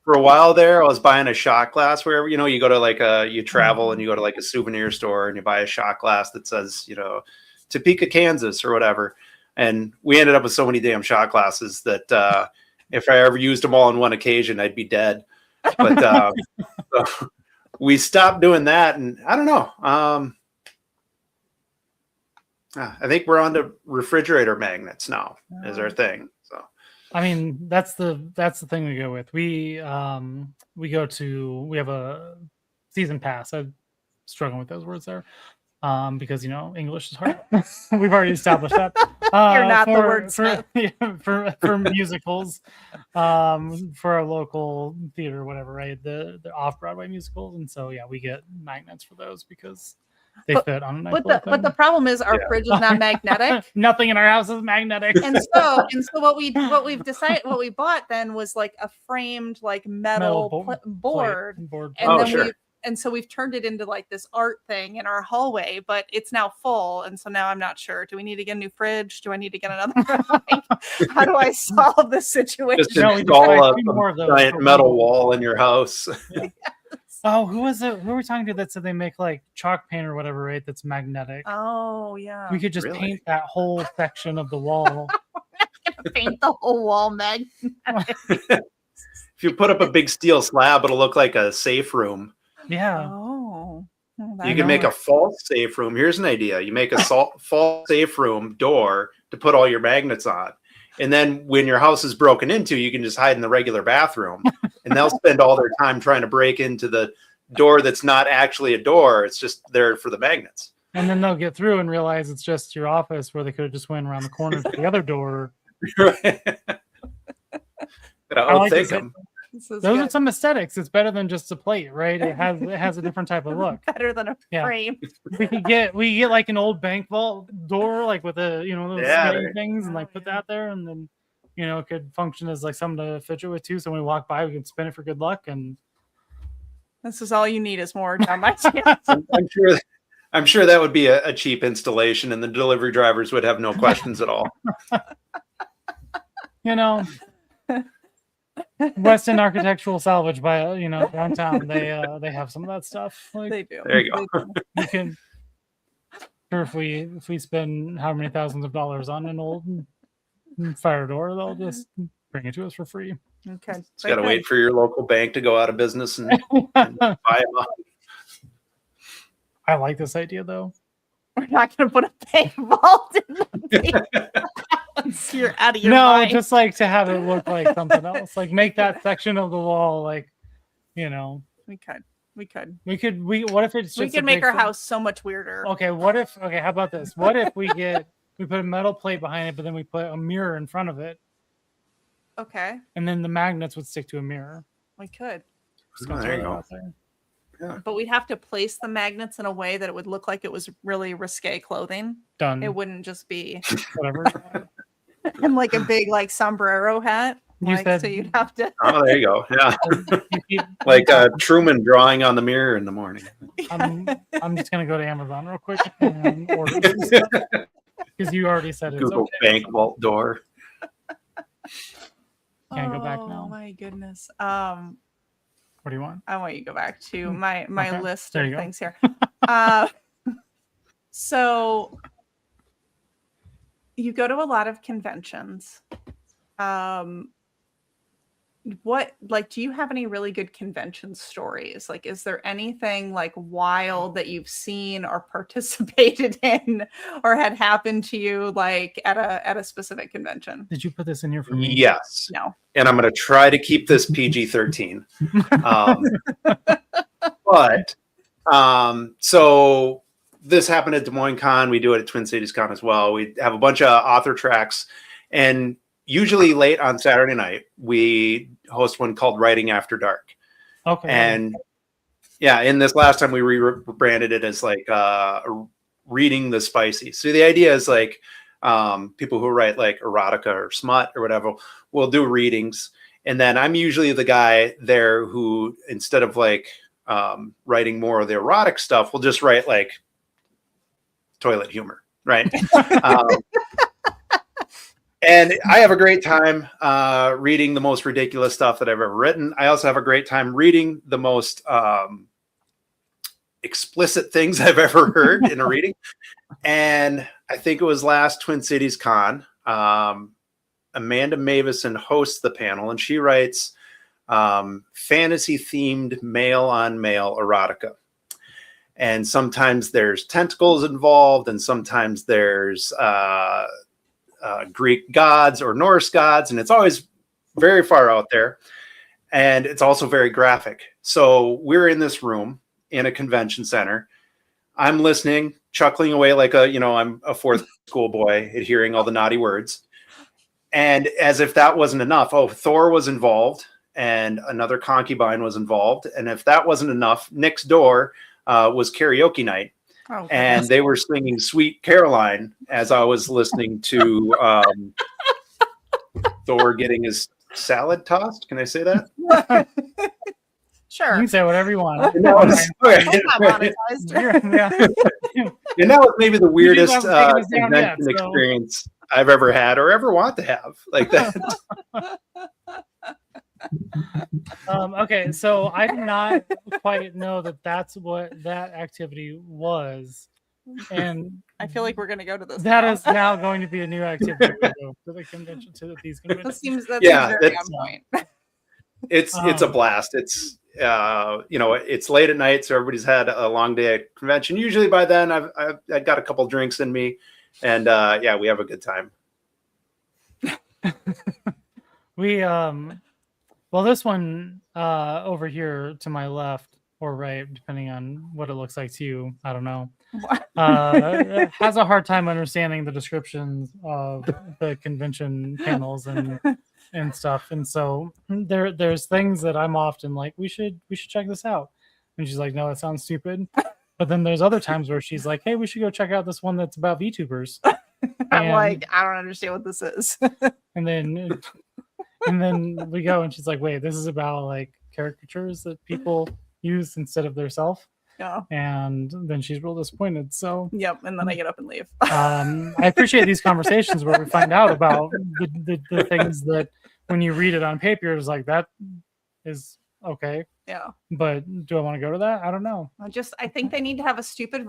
For a while there, I was buying a shot glass wherever, you go to like you travel and you go to like a souvenir store and you buy a shot glass that says, Topeka, Kansas or whatever. And we ended up with so many damn shot glasses that if I ever used them all on one occasion, I'd be dead. But so we stopped doing that. And I don't know. I think we're on to refrigerator magnets now is our thing. So,
I mean, that's the thing we go with. We have a season pass. I'm struggling with those words there. Because English is hard. We've already established that.
You're not the wordsmith.
For musicals, for our local theater or whatever, right? The off-Broadway musicals, and so we get magnets for those because they fit on a nice
but the problem is our fridge is not magnetic.
Nothing in our house is magnetic.
And so what we bought then was like a framed like metal board. And so we've turned it into like this art thing in our hallway, but it's now full. And so now I'm not sure. Do we need to get a new fridge? Do I need to get another? How do I solve this situation?
Just install a giant metal wall in your house.
Yes. Oh, who was it? Who were we talking to that said they make like chalk paint or whatever, right? That's magnetic.
Oh, yeah.
We could just paint that whole section of the wall.
Paint the whole wall magnetic.
If you put up a big steel slab, it'll look like a safe room.
Yeah.
Oh.
You can make a false safe room. Here's an idea. You make a false safe room door to put all your magnets on. And then when your house is broken into, you can just hide in the regular bathroom. And they'll spend all their time trying to break into the door that's not actually a door. It's just there for the magnets.
And then they'll get through and realize it's just your office where they could have just went around the corner to the other door.
I'll take them.
Those are some aesthetics. It's better than just a plate, right? It has a different type of look.
Better than a frame.
We get like an old bank vault door, like with a those things, and like put that there, and then it could function as like something to fidget with too. So when we walk by, we can spin it for good luck. And
this is all you need is more down my chance.
I'm sure that would be a cheap installation, and the delivery drivers would have no questions at all.
Weston Architectural Salvage by downtown. They have some of that stuff. Like,
they do.
There you go.
You can. Sure, if we spend how many thousands of dollars on an old fire door, they'll just bring it to us for free.
Okay.
Just gotta wait for your local bank to go out of business and buy them up.
I like this idea though.
We're not gonna put a bank vault in the You're out of your mind.
Just like to have it look like something else. Like make that section of the wall like,
We could.
What if it's just
we could make our house so much weirder.
Okay, how about this? What if we put a metal plate behind it, but then we put a mirror in front of it?
Okay.
And then the magnets would stick to a mirror.
We could.
There you go.
Yeah. But we'd have to place the magnets in a way that it would look like it was really risque clothing.
Done.
It wouldn't just be
whatever.
And like a big like sombrero hat. So you'd have to.
Oh, there you go. Yeah. Like Truman drawing on the mirror in the morning.
I'm just gonna go to Amazon real quick and order some stuff because you already said it's
Google
okay.
bank vault door.
Can't go back now.
Oh my goodness.
What do you want?
I want you to go back to my list
of
things here. So you go to a lot of conventions. Do you have any really good convention stories? Like, is there anything like wild that you've seen or participated in or had happened to you like at a specific convention?
Did you put this in here for me?
Yes.
No.
And I'm going to try to keep this PG-13. So this happened at Des Moines Con. We do it at Twin Cities Con as well. We have a bunch of author tracks, and usually late on Saturday night, we host one called Writing After Dark.
Okay.
And Yeah, in this last time we rebranded it as like reading the spicy. So the idea is like people who write like erotica or smut or whatever will do readings, and then I'm usually the guy there who, instead of like writing more of the erotic stuff, will just write like toilet humor, right? And I have a great time reading the most ridiculous stuff that I've ever written. I also have a great time reading the most explicit things I've ever heard in a reading. And I think it was last Twin Cities Con. Amanda Mavison hosts the panel, and she writes fantasy-themed male-on-male erotica. And sometimes there's tentacles involved, and sometimes there's Greek gods or Norse gods, and it's always very far out there. And it's also very graphic. So we're in this room in a convention center. I'm listening, chuckling away like I'm a fourth school boy at hearing all the naughty words. And as if that wasn't enough, Thor was involved and another concubine was involved. And if that wasn't enough, next door was karaoke night. Oh, and they were singing Sweet Caroline as I was listening to Thor getting his salad tossed. Can I say that?
Sure.
You can say whatever you want.
And that was maybe the weirdest convention experience I've ever had or ever want to have like that.
Okay, so I did not quite know that that's what that activity was, and
I feel like we're going to go to this.
That is now going to be a new activity to the convention, to these conventions.
Seems very on point.
It's a blast. It's it's late at night, so everybody's had a long day at convention. Usually by then I've got a couple drinks in me, and we have a good time.
We well, this one over here to my left or right, depending on what it looks like to you, I don't know, has a hard time understanding the descriptions of the convention panels and stuff. And so there's things that I'm often like, we should check this out. And she's like, no, that sounds stupid. But then there's other times where she's like, hey, we should go check out this one that's about VTubers.
I'm like, I don't understand what this is.
And then we go and she's like, wait, this is about like caricatures that people use instead of their self.
Yeah.
And then she's real disappointed. So
yep. And then I get up and leave.
I appreciate these conversations where we find out about the things that when you read it on paper is like, that is okay.
Yeah.
But do I want to go to that? I don't know.
I think they need to have a stupid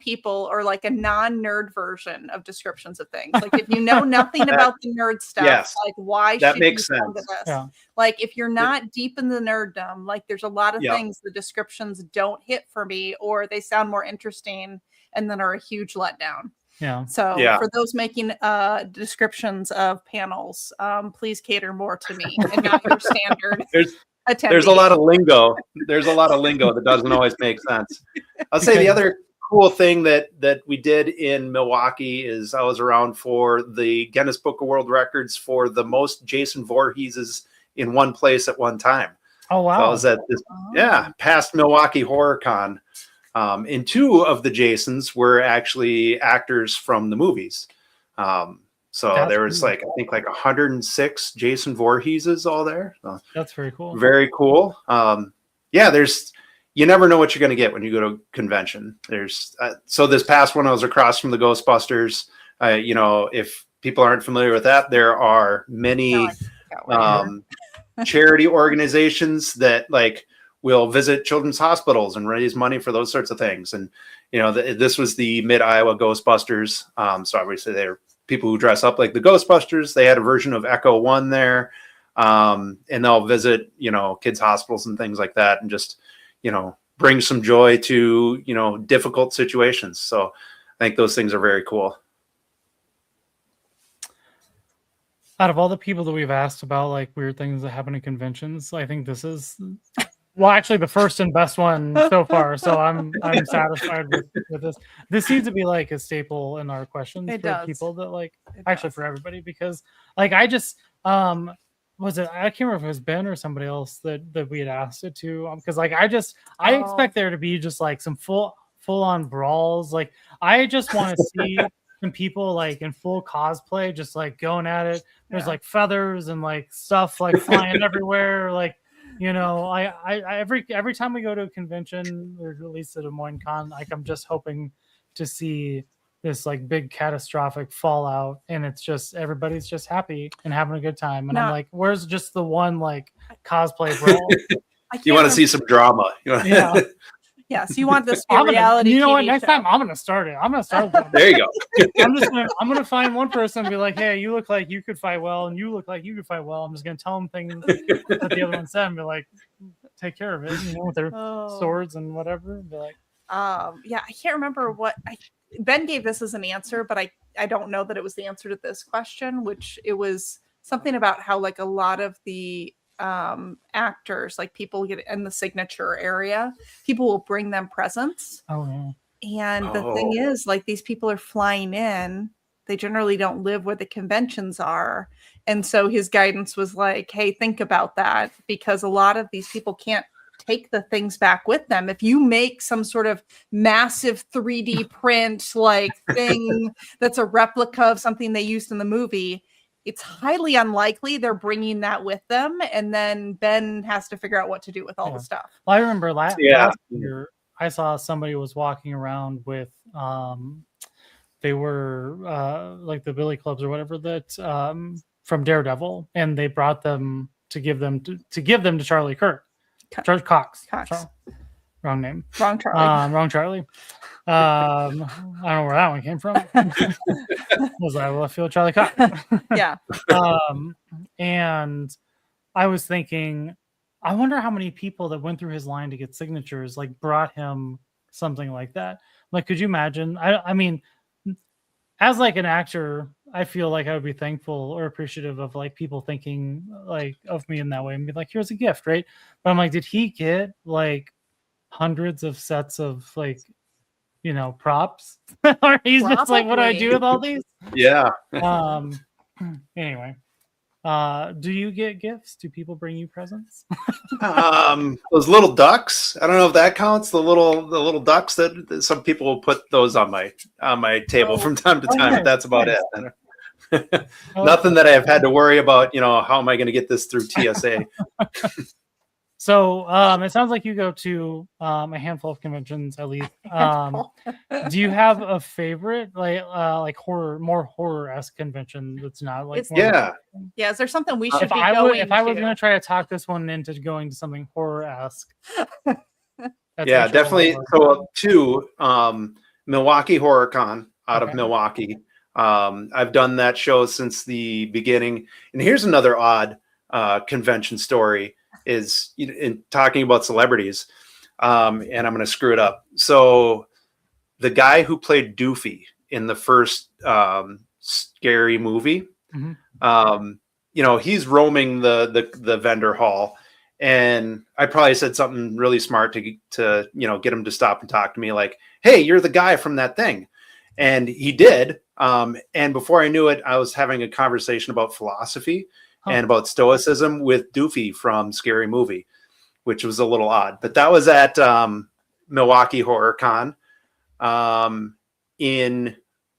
people or like a non-nerd version of descriptions of things. Like if you know nothing about the nerd stuff, like why
that
should
makes
you
sense.
come to this?
Yeah.
Like if you're not deep in the nerddom, like there's a lot of things the descriptions don't hit for me, or they sound more interesting and then are a huge letdown.
Yeah.
So for those making descriptions of panels, please cater more to me and not your standard.
There's a lot of lingo. There's a lot of lingo that doesn't always make sense. I'll say the other cool thing that we did in Milwaukee is I was around for the Guinness Book of World Records for the most Jason Voorheeses in one place at one time.
Oh, wow.
So I was at this, past Milwaukee Horror Con. And two of the Jasons were actually actors from the movies. So there was I think 106 Jason Voorheeses all there. So
that's very cool.
Very cool. You never know what you're going to get when you go to a convention. So this past one, I was across from the Ghostbusters. If people aren't familiar with that, there are many charity organizations that will visit children's hospitals and raise money for those sorts of things. And, this was the Mid-Iowa Ghostbusters. So obviously they're people who dress up like the Ghostbusters. They had a version of Echo One there. And they'll visit, kids' hospitals and things like that. And just, bring some joy to, difficult situations. So I think those things are very cool.
Out of all the people that we've asked about weird things that happen at conventions, I think this is actually the first and best one so far. So I'm satisfied with this. This seems to be a staple in our questions for people that actually for everybody, because I just was it? I can't remember if it was Ben or somebody else that we had asked it to. Because like I expect there to be just like some full on brawls. Like I just want to see some people like in full cosplay, just like going at it. There's like feathers and like stuff like flying everywhere. Like I every time we go to a convention, or at least a Des Moines Con, like I'm just hoping to see this like big catastrophic fallout, and it's just everybody's just happy and having a good time, and I'm like, where's just the one like cosplay brawl?
You want to see some drama?
Yeah. Yeah, so you want this reality?
You know
TV
what? Next
show.
time I'm gonna start it. I'm gonna start.
There you go.
I'm gonna find one person and be like, hey, you look like you could fight well, and you look like you could fight well. I'm just gonna tell them things that the other one said, and be like, take care of it, with their swords and whatever. And be like,
yeah, I can't remember what Ben gave this as an answer, but I don't know that it was the answer to this question, which it was something about how like a lot of the actors, like people get in the signature area, people will bring them presents. And the thing is, like, these people are flying in, they generally don't live where the conventions are, and so his guidance was like, hey, think about that, because a lot of these people can't take the things back with them. If you make some sort of massive 3D print like thing that's a replica of something they used in the movie, it's highly unlikely they're bringing that with them, and then Ben has to figure out what to do with all the stuff.
Well, I remember last year I saw somebody was walking around with they were like the Billy Clubs or whatever that from Daredevil, and they brought them to give them to Charlie Kirk. George Cox. Wrong name.
Wrong Charlie.
Wrong Charlie. I don't know where that one came from. Was I left field Charlie Cox?
Yeah.
And I was thinking, I wonder how many people that went through his line to get signatures like brought him something like that. Like, could you imagine? I mean, as like an actor, I feel like I would be thankful or appreciative of like people thinking like of me in that way and be like, here's a gift, right? But I'm like, did he get like hundreds of sets of like, props? Or he's just like, what do I do with all these?
Yeah.
Anyway, do you get gifts? Do people bring you presents?
Those little ducks. I don't know if that counts. The little ducks that some people will put those on my table from time to time. But that's about it. Nothing that I've had to worry about. How am I going to get this through TSA?
So it sounds like you go to a handful of conventions at least. Do you have a favorite like more horror-esque convention that's not like
is there something we should be going
if I was going to try to talk this one into going to something horror-esque?
Yeah, definitely. So to Milwaukee Horror Con out of Milwaukee. I've done that show since the beginning. And here's another odd convention story. Is in talking about celebrities, and I'm going to screw it up. So the guy who played Doofy in the first scary movie, he's roaming the vendor hall, and I probably said something really smart to get him to stop and talk to me, like, hey, you're the guy from that thing. And he did. And before I knew it, I was having a conversation about philosophy and about stoicism with Doofy from Scary Movie, which was a little odd. But that was at Milwaukee Horror Con. In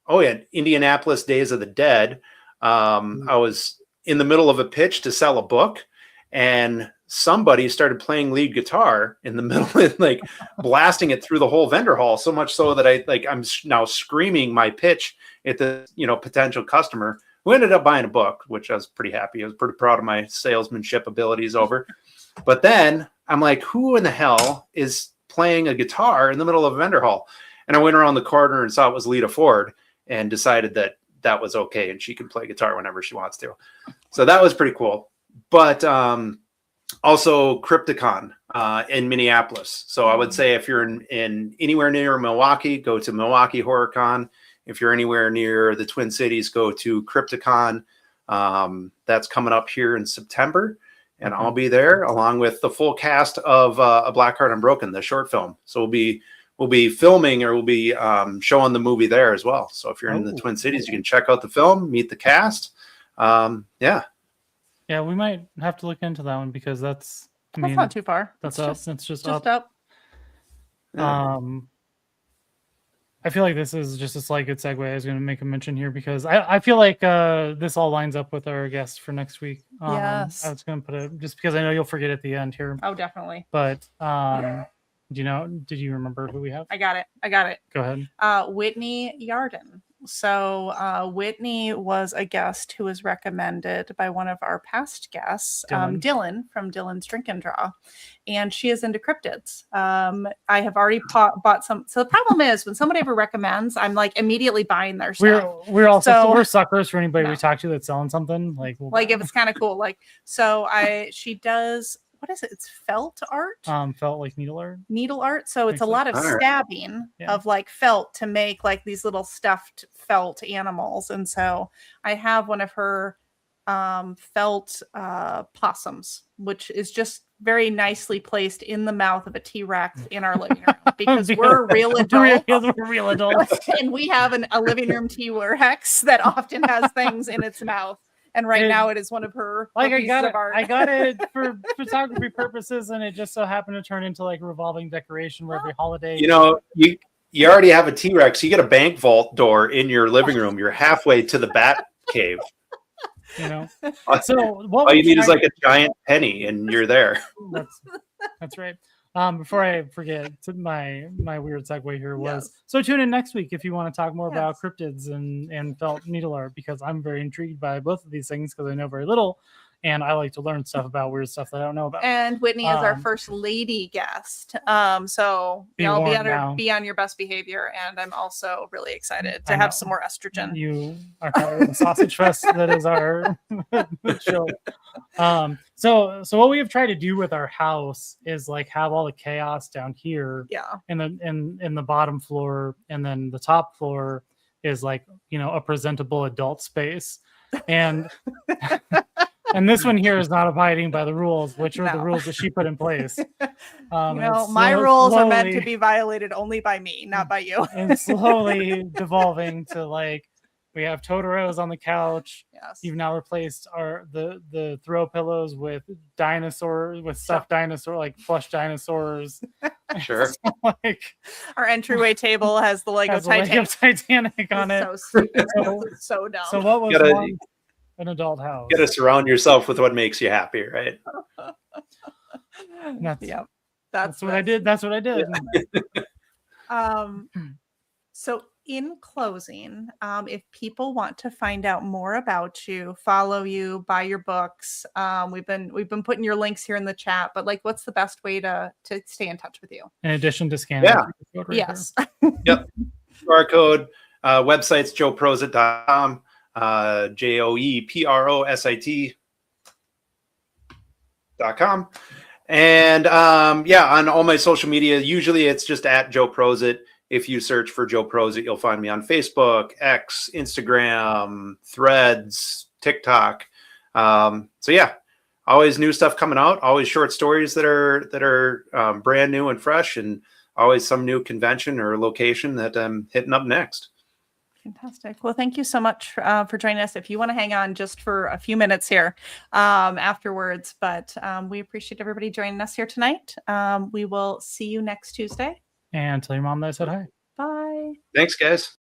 Indianapolis Days of the Dead. I was in the middle of a pitch to sell a book, and somebody started playing lead guitar in the middle and like blasting it through the whole vendor hall, so much so that I'm now screaming my pitch at the potential customer, who ended up buying a book, which I was pretty happy. I was pretty proud of my salesmanship abilities over. But then I'm like, who in the hell is playing a guitar in the middle of a vendor hall? And I went around the corner and saw it was Lita Ford and decided that was okay and she can play guitar whenever she wants to. So that was pretty cool. But also Crypticon in Minneapolis. So I would say if you're in anywhere near Milwaukee, go to Milwaukee Horror Con. If you're anywhere near the Twin Cities, go to Crypticon. That's coming up here in September, and I'll be there along with the full cast of A Black Heart Unbroken, the short film. So we'll be filming, or we'll be showing the movie there as well. So if you're in the Twin Cities, you can check out the film, meet the cast. Yeah.
Yeah, we might have to look into that one because that's
not too far.
That's
it's
up. It's just
up.
Yeah.
I feel like this is just a slight good segue. I was going to make a mention here because I feel like this all lines up with our guest for next week.
Yes.
I was going to put it just because I know you'll forget at the end here.
Oh, definitely.
But did you remember who we have?
I got it.
Go ahead.
Whitney Yarden. So Whitney was a guest who was recommended by one of our past guests, Dylan from Dylan's Drink and Draw, and she is into cryptids. I have already bought some. So the problem is when somebody ever recommends, I'm like immediately buying their stuff.
We're also we're suckers for anybody we talk to that's selling something like
if it's kind of cool. She does. What is it? It's felt art.
Felt like needle art.
Needle art. So it's a lot of stabbing of like felt to make like these little stuffed felt animals. And so I have one of her felt possums, which is just very nicely placed in the mouth of a T-Rex in our living room because we're real adults.
We're real adults.
And we have a living room T-Rex that often has things in its mouth. And now it is one of her pieces of art.
I got it for photography purposes, and it just so happened to turn into like a revolving decoration where every holiday.
You know, you already have a T-Rex. You get a bank vault door in your living room. You're halfway to the bat cave.
You know, so
all you need is like a giant penny, and you're there.
That's right. Before I forget, my weird segue here was so tune in next week if you want to talk more about cryptids and felt needle art because I'm very intrigued by both of these things because I know very little and I like to learn stuff about weird stuff that I don't know about.
And Whitney is our first lady guest, so y'all be on your best behavior. And I'm also really excited to have some more estrogen.
You are kind of the sausage fest that is our show. So what we have tried to do with our house is like have all the chaos down here, in the bottom floor, and then the top floor is like a presentable adult space, and and this one here is not abiding by the rules, which are the rules that she put in place.
My rules are meant to be violated only by me, not by you.
And slowly devolving to like. We have Totoros on the couch.
Yes.
You've now replaced the throw pillows with dinosaurs, with stuffed dinosaur, like plush dinosaurs.
Sure.
So, like
our entryway table has the Lego
Titanic on it.
So stupid. So dumb.
So what was an adult house?
You got to surround yourself with what makes you happy, right?
That's what I did. That's what I did.
So in closing, if people want to find out more about you, follow you, buy your books, we've been putting your links here in the chat, but like what's the best way to stay in touch with you?
In addition to scanning.
Yes.
Yep. QR code, website's joeprosit.com, JoeProsit.com. And on all my social media, usually it's just at Joe Prosit. If you search for Joe Prosit, you'll find me on Facebook, X, Instagram, Threads, TikTok. Always new stuff coming out. Always short stories that are brand new and fresh, and always some new convention or location that I'm hitting up next.
Fantastic. Well, thank you so much for joining us. If you want to hang on just for a few minutes here afterwards, but we appreciate everybody joining us here tonight. We will see you next Tuesday.
And tell your mom that I said hi.
Bye.
Thanks, guys.